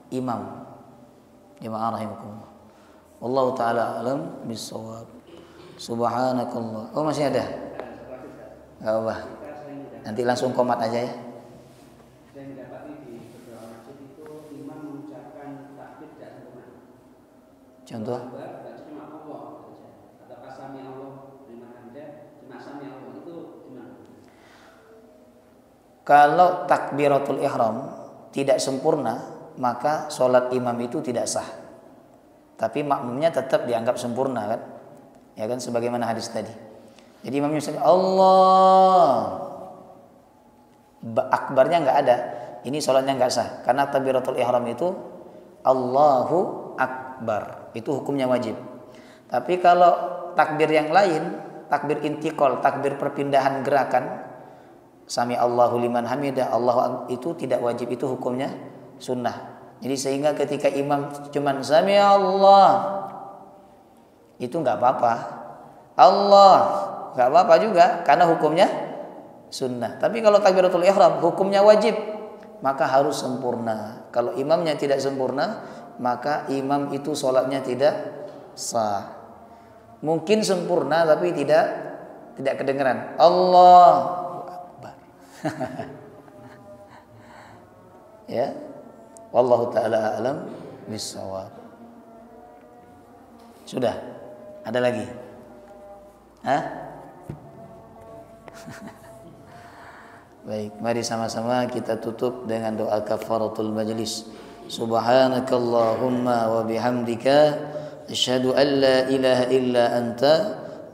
imam. Jemaah rahimakumullah. Wallahu taala alam bisawab. Subhanakallah. Oh masih ada? Enggak apa. Nanti langsung komat aja ya. Saya mendapati di beberapa masjid itu imam mengucapkan takbir tidak sempurna. Contoh? Baca cuma Allah saja. Atau kasami Allah liman hamidah, cuma sami Allah itu gimana? Kalau takbiratul ihram tidak sempurna, maka sholat imam itu tidak sah. Tapi makmumnya tetap dianggap sempurna kan? Ya kan sebagaimana hadis tadi. Jadi imamnya misalnya Allah akbarnya nggak ada, ini sholatnya nggak sah. Karena takbiratul ihram itu Allahu Akbar, itu hukumnya wajib. Tapi kalau takbir yang lain, takbir intiqal, takbir perpindahan gerakan, sami Allahu liman hamidah, Allah itu tidak wajib, itu hukumnya sunnah. Jadi sehingga ketika imam cuman sami Allah, itu nggak apa-apa. Allah nggak apa-apa juga, karena hukumnya sunnah. Tapi kalau takbiratul ihram hukumnya wajib, maka harus sempurna. Kalau imamnya tidak sempurna, maka imam itu sholatnya tidak sah. Mungkin sempurna tapi tidak kedengeran. Allah ya, wallahu taala alam bisawab. Sudah, ada lagi? Baik, mari sama-sama kita tutup dengan doa kafaratul majlis. Subhanakallahumma wa bihamdika asyhadu an la ilaha illa anta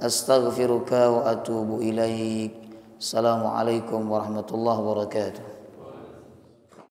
astaghfiruka wa atubu ilaik. Assalamualaikum warahmatullahi wabarakatuh.